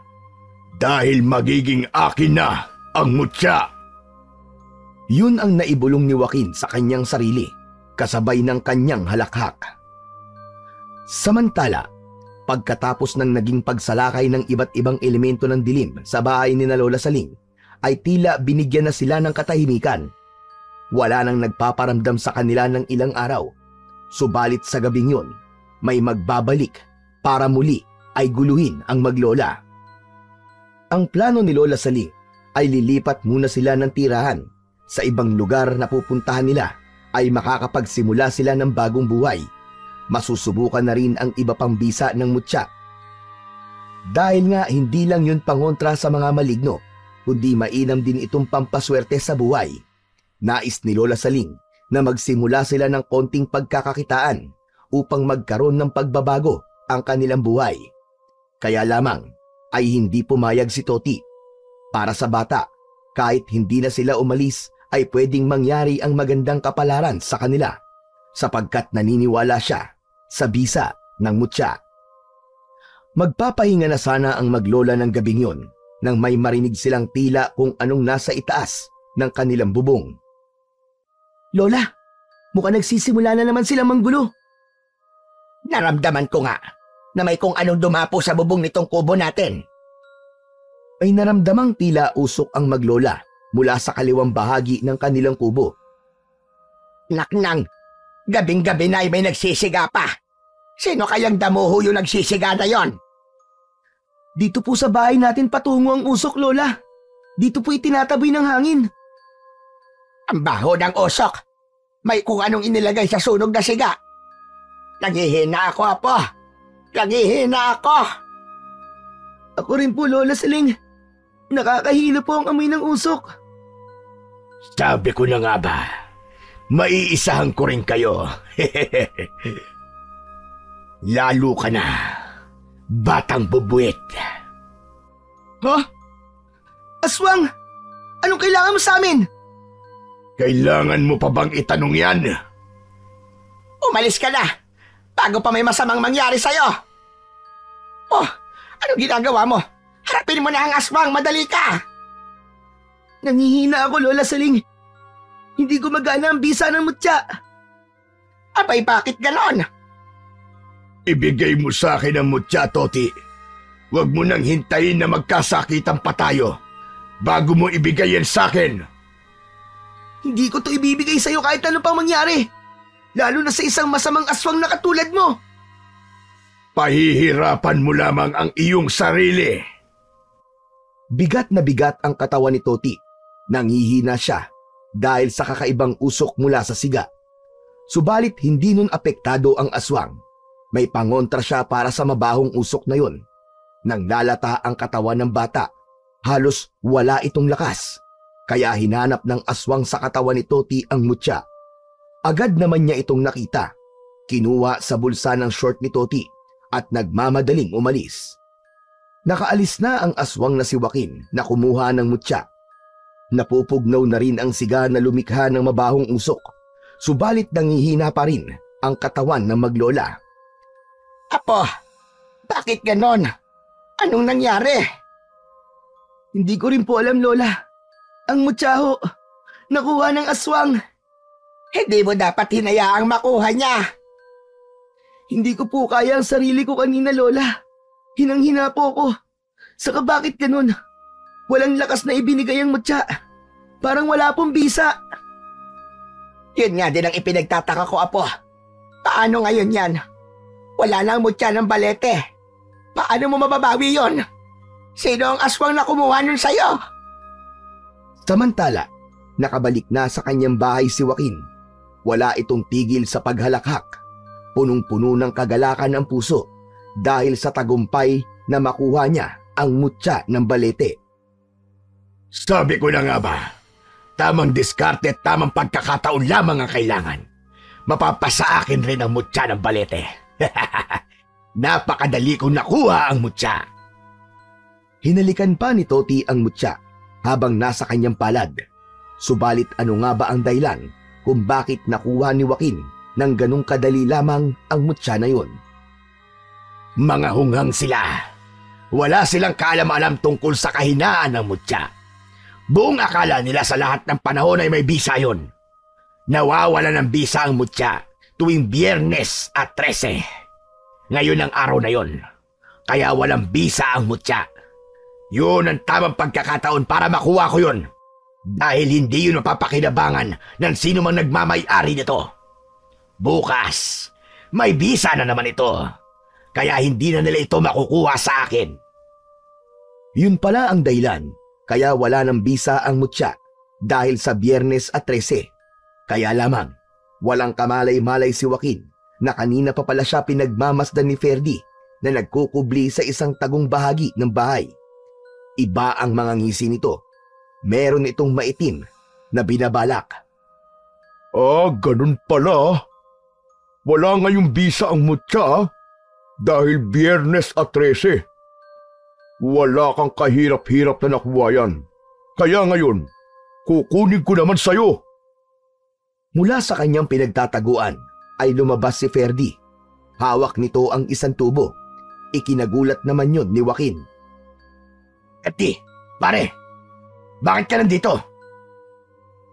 dahil magiging akin na ang mutya. Yun ang naibulong ni Joaquin sa kanyang sarili, kasabay ng kanyang halakhak. Samantala, pagkatapos ng naging pagsalakay ng iba't ibang elemento ng dilim sa bahay ni Lola Saling, ay tila binigyan na sila ng katahimikan. Wala nang nagpaparamdam sa kanila ng ilang araw. Subalit sa gabing yun, may magbabalik para muli ay guluhin ang maglola. Ang plano ni Lola Saling ay lilipat muna sila ng tirahan. Sa ibang lugar na pupuntahan nila ay makakapagsimula sila ng bagong buhay. Masusubukan na rin ang iba pang bisa ng mutya. Dahil nga hindi lang yun pangontra sa mga maligno, kundi mainam din itong pampaswerte sa buhay. Nais ni Lola Saling na magsimula sila ng konting pagkakakitaan upang magkaroon ng pagbabago ang kanilang buhay. Kaya lamang ay hindi pumayag si Toti. Para sa bata, kahit hindi na sila umalis ay pwedeng mangyari ang magandang kapalaran sa kanila sapagkat naniniwala siya sa bisa ng mutya. Magpapahinga na sana ang maglola ng gabing yun nang may marinig silang tila kung anong nasa itaas ng kanilang bubong. Lola, mukhang nagsisimula na naman silang manggulo. Naramdaman ko nga na may kung anong dumapo sa bubong nitong kubo natin. Ay naramdamang tila usok ang maglola mula sa kaliwang bahagi ng kanilang kubo. Naknang, gabing-gabi na ay may nagsisiga pa. Sino kayang damuho yung nagsisiga na yon? Dito po sa bahay natin patungo ang usok, Lola. Dito po itinataboy ng hangin. Ang baho ng usok. May kung anong inilagay sa sunog na siga. Naghihina ako, Apo. Naghihina ako. Ako rin po, Lola Saling. Nakakahilo po ang amoy ng usok. Sabi ko na nga ba, maiisahan ko rin kayo. Lalo ka na, batang bubuit. Ha? Aswang! Anong kailangan mo sa amin? Kailangan mo pa bang itanong yan? Umalis ka na, bago pa may masamang mangyari sa'yo. Oh, anong ginagawa mo? Harapin mo na ang aswang, madali ka! Nangihina ako, Lola Saling. Hindi gumagana ang bisa ng mutya. Abay, bakit ganon? Ibigay mo sa akin ang mutya, Toti. Huwag mo nang hintayin na magkasakitan pa tayo bago mo ibigay yan sa akin. Hindi ko to ibibigay sa'yo kahit ano pang mangyari. Lalo na sa isang masamang aswang na katulad mo. Pahihirapan mo lamang ang iyong sarili. Bigat na bigat ang katawan ni Toti. Nangihina siya dahil sa kakaibang usok mula sa siga. Subalit hindi nun apektado ang aswang. May pangontra siya para sa mabahong usok na yon. Nang lalata ang katawan ng bata, halos wala itong lakas. Kaya hinanap ng aswang sa katawan ni Toti ang mutya. Agad naman niya itong nakita. Kinuha sa bulsa ng short ni Toti at nagmamadaling umalis. Nakaalis na ang aswang na si Joaquin na kumuha ng mutya. Napupugnaw na rin ang siga na lumikha ng mabahong usok. Subalit nangihina pa rin ang katawan ng maglola. Apo, bakit ganon? Anong nangyari? Hindi ko rin po alam, Lola. Ang mutya ho, nakuha ng aswang. Hindi mo dapat hinayaang makuha niya. Hindi ko po kaya ang sarili ko kanina, Lola. Hinang-hina po ako. Saka bakit ganun? Walang lakas na ibinigay ang mutya. Parang wala pong bisa. Yun nga din ang ipinagtataka ko, Apo. Paano ngayon yan? Wala na ang mutya ng balete. Paano mo mababawi yon? Sino ang aswang na kumuha nun sa'yo? Samantala, nakabalik na sa kanyang bahay si Joaquin. Wala itong tigil sa paghalakhak. Punong-puno ng kagalakan ang puso dahil sa tagumpay na makuha niya ang mutya ng balete. Sabi ko na nga ba, tamang diskarte at tamang pagkakataon lamang ang kailangan. Mapapasa akin rin ang mutya ng balete. Napakadali kong nakuha ang mutya. Hinalikan pa ni Toti ang mutya habang nasa kanyang palad. Subalit ano nga ba ang dahilan kung bakit nakuha ni Joaquin nang ganong kadali lamang ang mutya na yun? Mga hunghang sila. Wala silang kaalam-alam tungkol sa kahinaan ng mutya. Buong akala nila sa lahat ng panahon ay may bisa yon. Nawawala ng bisa ang mutya tuwing Biyernes at 13. Ngayon ang araw na yon. Kaya walang bisa ang mutya. Yun ang tamang pagkakataon para makuha ko yun. Dahil hindi yun mapapakinabangan ng sino mang nagmamay-ari nito. Bukas, may bisa na naman ito. Kaya hindi na nila ito makukuha sa akin. Yun pala ang dahilan. Kaya wala ng bisa ang mutya dahil sa Biyernes at 13. Kaya lamang, walang kamalay-malay si Joaquin na kanina pa pala siya pinagmamasdan ni Ferdy na nagkukubli sa isang tagong bahagi ng bahay. Iba ang mga ngisi nito. Meron itong maitim na binabalak. Ganun pala. Wala ngayong bisa ang mutya dahil Biyernes at 13. Wala kang kahirap-hirap na nakuha yan. Kaya ngayon, kukunin ko naman sa'yo. Mula sa kanyang pinagtataguan ay lumabas si Ferdy. Hawak nito ang isang tubo. Ikinagulat naman yun ni Joaquin. Eti, pare, bakit ka nandito?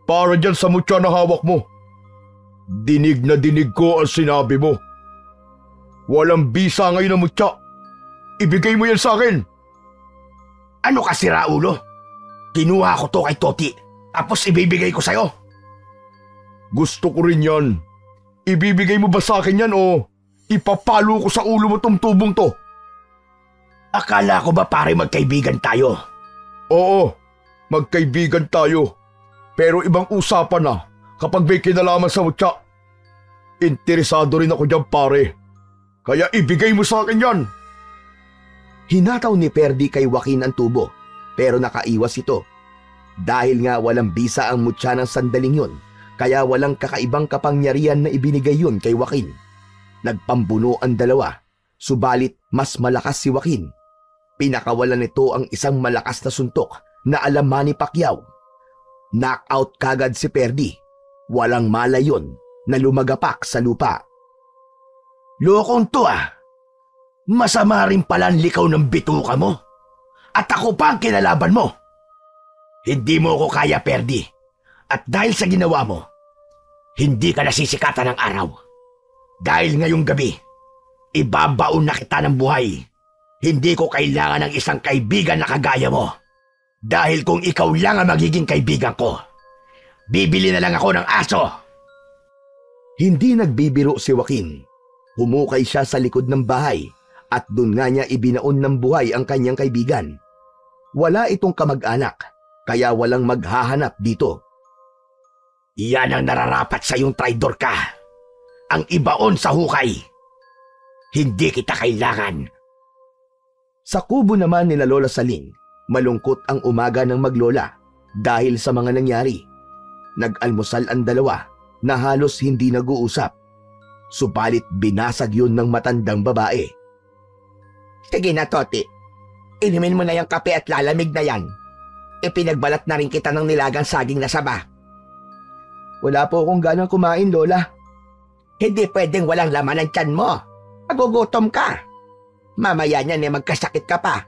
Para dyan sa mutya na hawak mo. Dinig na dinig ko ang sinabi mo. Walang bisa ngayon ang mutya. Ibigay mo yan sa akin. Ano ka, siraulo? Kinuha ko to kay Toti, tapos ibibigay ko sa'yo. Gusto ko rin yan. Ibibigay mo ba sa akin yan o ipapalo ko sa ulo mo tong tubong to? Akala ko ba pare magkaibigan tayo? Oo, magkaibigan tayo. Pero ibang usapan na kapag may kinalaman sa mutya. Interesado rin ako dyan, pare. Kaya ibigay mo sa akin yan. Hinataw ni Ferdy kay Joaquin ang tubo, pero nakaiwas ito. Dahil nga walang bisa ang mutya ng sandaling yun, kaya walang kakaibang kapangyarihan na ibinigay yun kay Joaquin. Nagpambuno ang dalawa, subalit mas malakas si Joaquin. Pinakawalan nito ang isang malakas na suntok na alam Manny Pacquiao. Knockout kagad si Ferdy. Walang malay yun na lumagapak sa lupa. Lokong to ah. Masama rin pala ang likaw ng bituka mo. At ako pa ang kinalaban mo. Hindi mo ako kaya, Ferdy. At dahil sa ginawa mo, hindi ka nasisikatan ng araw. Dahil ngayong gabi, ibabaon na kita ng buhay. Hindi ko kailangan ng isang kaibigan na kagaya mo. Dahil kung ikaw lang ang magiging kaibigan ko, bibili na lang ako ng aso. Hindi nagbibiro si Joaquin. Humukay siya sa likod ng bahay at dun nga niya ibinaon ng buhay ang kanyang kaibigan. Wala itong kamag-anak, kaya walang maghahanap dito. Iyan ang nararapat sa iyong traidor ka. Ang ibaon sa hukay. Hindi kita kailangan. Sa kubo naman nila Lola Saling, malungkot ang umaga ng maglola dahil sa mga nangyari. Nag-almusal ang dalawa na halos hindi nag-uusap. Subalit binasag yun ng matandang babae. Sige na, Toti. Inumin mo na yung kape at lalamig na yan. Ipinagbalat na rin kita ng nilagang saging na saba. Wala po akong ganang kumain, Lola. Hindi pwedeng walang laman ang tiyan mo. Magugutom ka. Mamaya niyan magkasakit ka pa.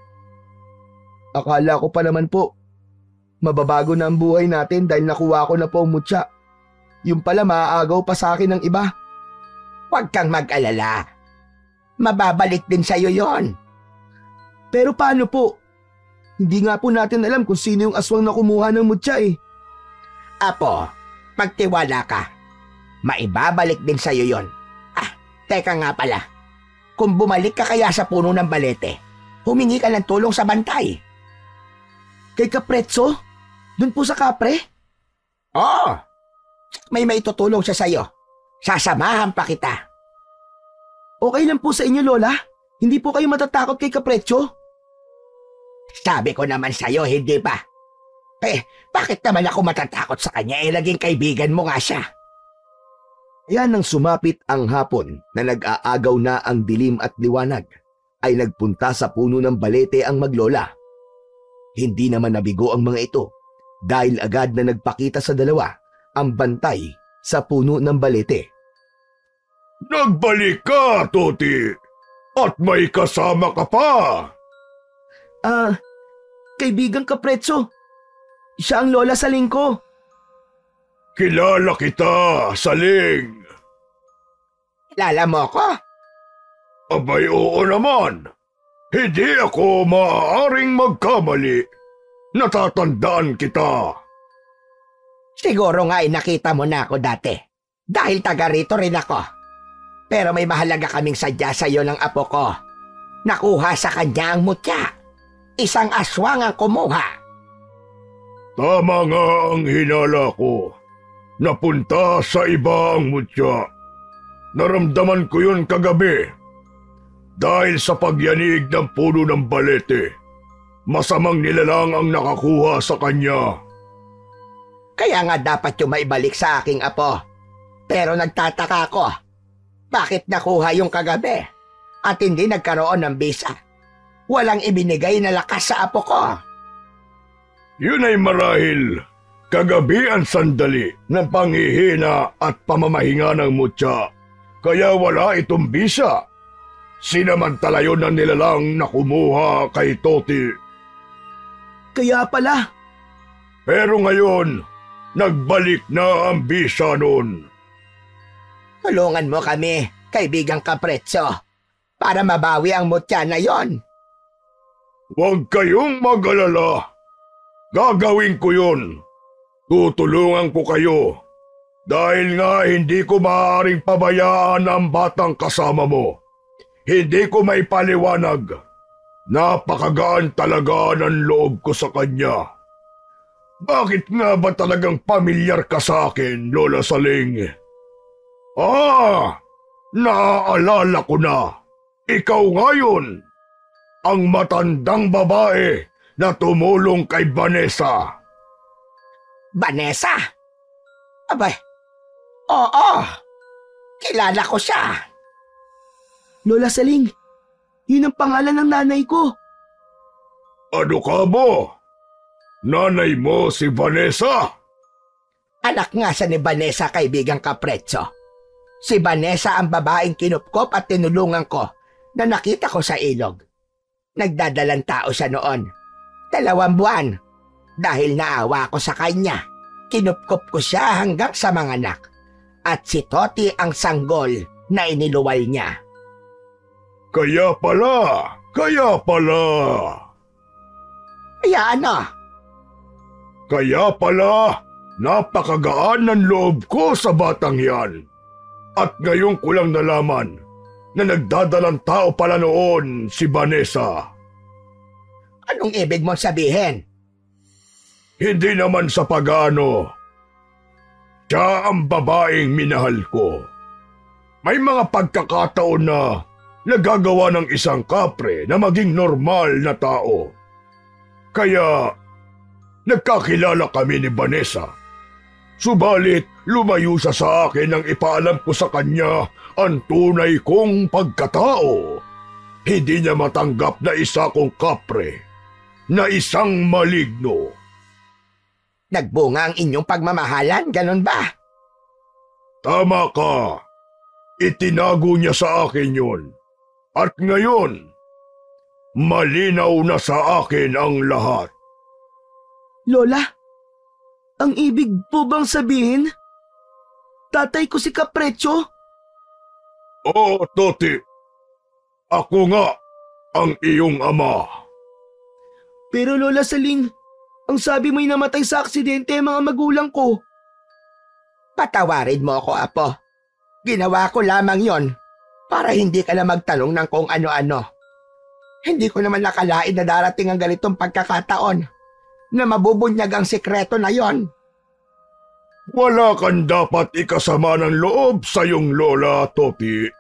Akala ko pa naman po, mababago na ang buhay natin dahil nakuha ko na po ang mutya. Yung pala maaagaw pa sa akin ng iba. Huwag kang mag-alala. Mababalik din sa'yo yon. Pero paano po? Hindi nga po natin alam kung sino yung aswang na kumuha ng mutya eh. Apo, magtiwala ka. Maibabalik din sa'yo yon. Teka nga pala. Kung bumalik ka kaya sa puno ng balete, humingi ka ng tulong sa bantay. Kay Kapretso? Doon po sa kapre? Oo. May maitutulong siya sa'yo. Sasamahan pa kita. Okay lang po sa inyo, Lola. Hindi po kayo matatakot kay Kapretso? Sabi ko naman sa'yo, hindi ba? Bakit naman ako matatakot sa kanya? Naging kaibigan mo nga siya. Yan nang sumapit ang hapon na nag-aagaw na ang dilim at liwanag, ay nagpunta sa puno ng balete ang maglola. Hindi naman nabigo ang mga ito dahil agad na nagpakita sa dalawa ang bantay sa puno ng balete. Nagbalik ka, Toti! At may kasama ka pa! Kaibigang Kapretso. Siya ang Lola Saling ko. Kilala kita, Saling! Kilala mo ko? Abay, oo naman. Hindi ako maaaring magkamali. Natatandaan kita. Siguro nga nakita mo na ako dati. Dahil taga rito rin ako. Pero may mahalaga kaming sadya sa iyo ng apo ko. Nakuha sa kanya ang mutya. Isang aswang ang kumuha. Tama nga ang hinala ko. Napunta sa iba ang mutya. Naramdaman ko yun kagabi. Dahil sa pagyanig ng puno ng balete, masamang nilalang ang nakakuha sa kanya. Kaya nga dapat yung maibalik sa aking apo. Pero nagtataka ako. Bakit nakuha yung kagabi at hindi nagkaroon ng bisa? Walang ibinigay na lakas sa apo ko. Yun ay marahil kagabi ang sandali ng panghihina at pamamahinga ng mutya. Kaya wala itong bisa. Sinamantala yun ang nilalang na kumuha kay Toti. Kaya pala. Pero ngayon, nagbalik na ang bisa nun. Tulungan mo kami, kaibigang Kapretso, para mabawi ang mutya na yon. Huwag kayong mag-alala. Gagawin ko yun. Tutulungan ko kayo. Dahil nga hindi ko maaaring pabayaan ang batang kasama mo. Hindi ko may paliwanag. Napakagaan talaga ng loob ko sa kanya. Bakit nga ba talagang pamilyar ka sa akin, Lola Saling? Naaalala ko na. Ikaw ngayon, ang matandang babae na tumulong kay Vanessa. Vanessa? Abay, oo. Kilala ko siya. Lola Saling, yun ang pangalan ng nanay ko. Ano ka mo? Nanay mo si Vanessa? Anak nga sa ni Vanessa, kaibigang Kapretso. Si Vanessa ang babaeng kinupkop at tinulungan ko na nakita ko sa ilog. Nagdadalang tao siya noon. 2 buwan. Dahil naawa ko sa kanya, kinupkop ko siya hanggang sa manganak. At si Toti ang sanggol na iniluwal niya. Kaya pala. Kaya ano? Kaya pala, napakagaan ng loob ko sa batang yan. At ngayon ko lang nalaman na nagdadalang tao pala noon si Vanessa. Anong ibig mong sabihin? Hindi naman sa pag-ano. Siya ang babaeng minahal ko. May mga pagkakataon na nagagawa ng isang kapre na maging normal na tao. Kaya nagkakilala kami ni Vanessa. Subalit lumayo siya sa akin nang ipaalam ko sa kanya ang tunay kong pagkatao. Hindi niya matanggap na isa kong kapre, na isang maligno. Nagbunga ang inyong pagmamahalan, ganon ba? Tama ka. Itinago niya sa akin yun. At ngayon, malinaw na sa akin ang lahat. Lola, ang ibig po bang sabihin? Tatay ko si Caprecho? Oo, Toti. Ako nga ang iyong ama. Pero Lola Saling, ang sabi mo'y namatay sa aksidente ang mga magulang ko. Patawarin mo ako, Apo. Ginawa ko lamang yon para hindi ka na magtanong ng kung ano-ano. Hindi ko naman nakalain na darating ang ganitong pagkakataon na mabubunyag ang sikreto na yon. Wala kang dapat ikasama ng loob sa iyong lola, Toti.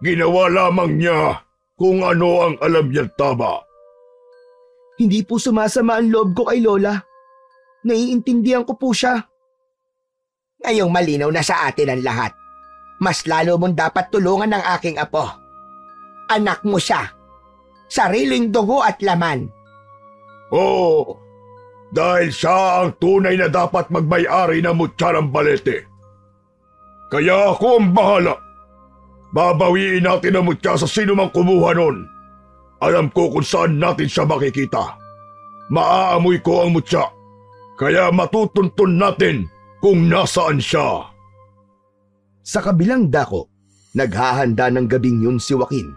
Ginawa lamang niya kung ano ang alam niya tama. Hindi po sumasama ang loob ko kay Lola. Naiintindihan ko po siya. Ngayong malinaw na sa atin ang lahat, mas lalo mong dapat tulungan ng aking apo. Anak mo siya. Sariling dugo at laman. Oo, dahil siya ang tunay na dapat magmay-ari ng mutya ng balete. Kaya ako ang bahala. Babawiin natin ang mutya sa sino mang kumuha nun. Alam ko kung saan natin siya makikita. Maaamoy ko ang mutya, kaya matutuntun natin kung nasaan siya. Sa kabilang dako, naghahanda ng gabing yun si Joaquin.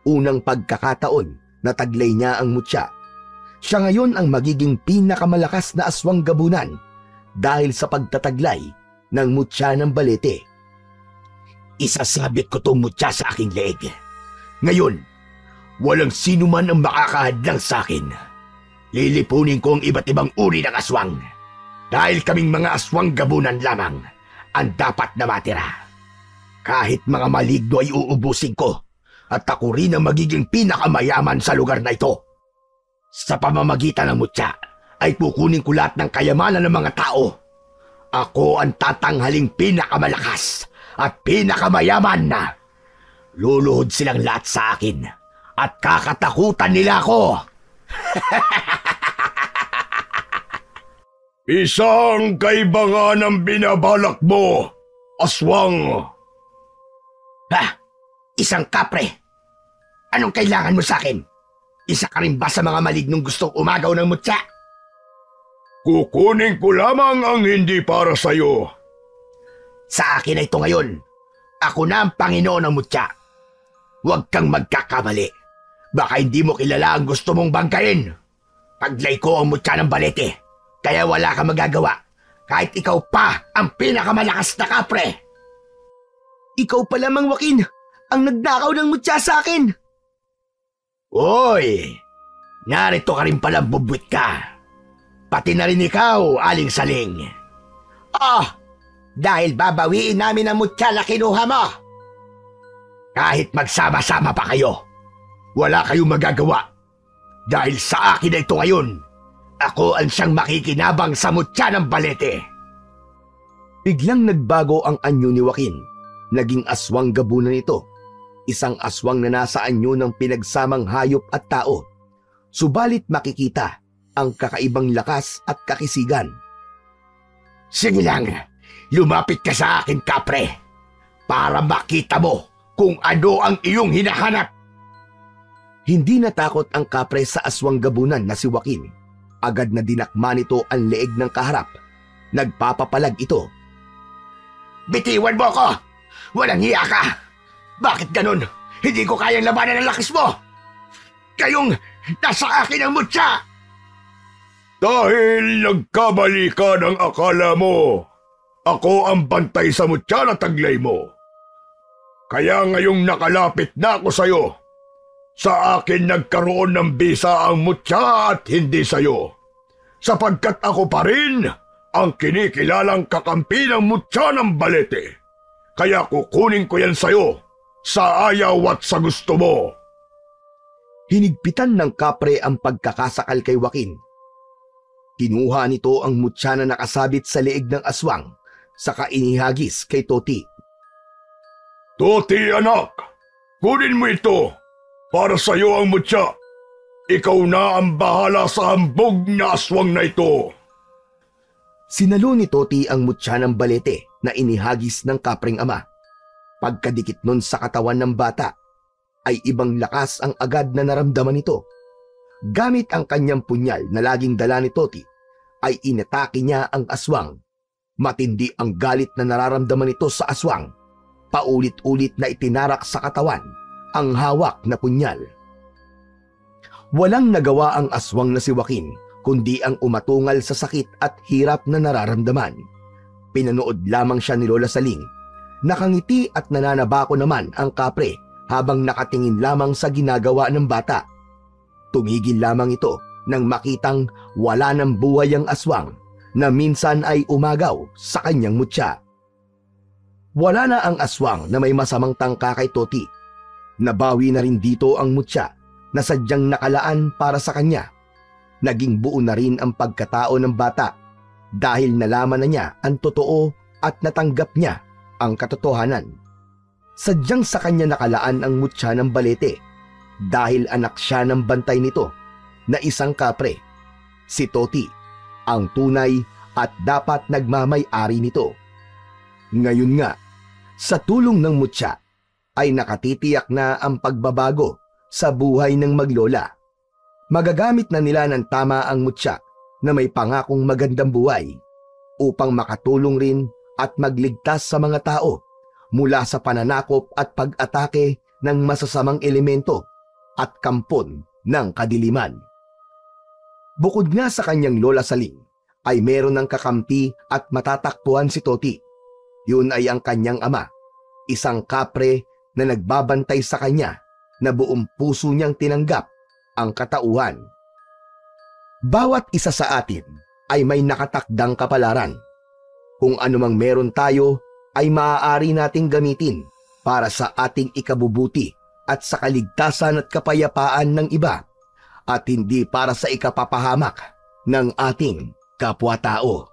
Unang pagkakataon na taglay niya ang mutya. Siya ngayon ang magiging pinakamalakas na aswang gabunan dahil sa pagtataglay ng mutya ng balete. Isasabit ko tong mutya sa aking leeg. Ngayon, walang sino man ang makakahadlang sa akin. Lilipunin ko ang iba't ibang uri ng aswang. Dahil kaming mga aswang gabunan lamang ang dapat na matira. Kahit mga maligno ay uubusin ko at ako rin ang magiging pinakamayaman sa lugar na ito. Sa pamamagitan ng mutya ay kukunin ko lahat ng kayamanan ng mga tao. Ako ang tatanghaling pinakamalakas at pinakamayaman na. Luluhod silang lahat sa akin at kakatakutan nila ako. Isang kaibangan ang binabalak mo, aswang. Ha? Isang kapre? Anong kailangan mo sa akin? Isa ka rin ba sa mga malignong gustong umagaw ng mutya? Kukunin ko lamang ang hindi para sa'yo. Sa akin na ito ngayon. Ako na ang Panginoon ng mutya. Huwag kang magkakamali. Baka hindi mo kilala ang gusto mong bangkain. Paglay ko ang mutya ng balete, kaya wala kang magagawa. Kahit ikaw pa ang pinakamalakas na kapre. Ikaw pa lamang, Joaquin, ang nagnakaw ng mutya sa akin. Oy, narito ka rin palang bubwit ka. Pati na rin ikaw, Aling Saling. Dahil babawiin namin ang mutya na kinuha mo. Kahit magsama-sama pa kayo, wala kayong magagawa. Dahil sa akin na ito ngayon, ako ang siyang makikinabang sa mutya ng balete. Biglang nagbago ang anyo ni Joaquin. Naging aswang gabunan ito. Isang aswang na nasa anyo ng pinagsamang hayop at tao. Subalit makikita ang kakaibang lakas at kakisigan. Sige lang, lumapit ka sa akin, kapre, para makita mo kung ano ang iyong hinahanap. Hindi natakot ang kapre sa aswang gabunan na si Joaquin. Agad na dinakma nito ang leeg ng kaharap. Nagpapapalag ito. Bitiwan mo ako! Walang hiya ka! Bakit ganun? Hindi ko kayang labanan ang lakas mo! Kayong nasa akin ang mutya! Dahil nagkamali ka ng akala mo, ako ang bantay sa mutya na taglay mo. Kaya ngayong nakalapit na ako sa'yo, sa akin nagkaroon ng bisa ang mutya at hindi sa'yo. Sapagkat ako pa rin ang kinikilalang kakampi ng mutya ng Balete. Kaya kukunin ko yan sa'yo, sa ayaw at sa gusto mo. Hinigpitan ng kapre ang pagkakasakal kay Joaquin. Kinuha nito ang mutya na nakasabit sa leeg ng aswang, saka inihagis kay Toti. Toti anak, kunin mo ito para sa'yo ang mutya. Ikaw na ang bahala sa hambog na aswang na ito. Sinalo ni Toti ang mutya ng Balete na inihagis ng kapreng ama. Pagkadikit nun sa katawan ng bata, ay ibang lakas ang agad na naramdaman nito. Gamit ang kanyang punyal na laging dala ni Toti, ay inatake niya ang aswang. Matindi ang galit na nararamdaman nito sa aswang. Paulit-ulit na itinarak sa katawan ang hawak na punyal. Walang nagawa ang aswang na si Joaquin, kundi ang umatungal sa sakit at hirap na nararamdaman. Pinanood lamang siya ni Lola Saling. Nakangiti at nananabako naman ang kapre habang nakatingin lamang sa ginagawa ng bata. Tumigil lamang ito nang makitang wala ng buhay ang aswang na minsan ay umagaw sa kanyang mutya. Wala na ang aswang na may masamang tangka kay Toti. Nabawi na rin dito ang mutya na sadyang nakalaan para sa kanya. Naging buo na rin ang pagkatao ng bata dahil nalaman na niya ang totoo at natanggap niya ang katotohanan. Sadyang sa kanya nakalaan ang mutya ng Balete dahil anak siya ng bantay nito na isang kapre, si Toti, ang tunay at dapat nagmamay-ari nito. Ngayon nga, sa tulong ng mutya, ay nakatitiyak na ang pagbabago sa buhay ng maglola. Magagamit na nila ng tama ang mutya na may pangakong magandang buhay upang makatulong rin at magligtas sa mga tao mula sa pananakop at pag-atake ng masasamang elemento at kampon ng kadiliman. Bukod nga sa kanyang Lola Saling, ay meron ng kakampi at matatakbuhan si Toti. Yun ay ang kanyang ama, isang kapre na nagbabantay sa kanya na buong puso niyang tinanggap ang katauhan. Bawat isa sa atin ay may nakatakdang kapalaran. Kung anumang meron tayo ay maaari nating gamitin para sa ating ikabubuti at sa kaligtasan at kapayapaan ng iba at hindi para sa ikapapahamak ng ating kapwa-tao.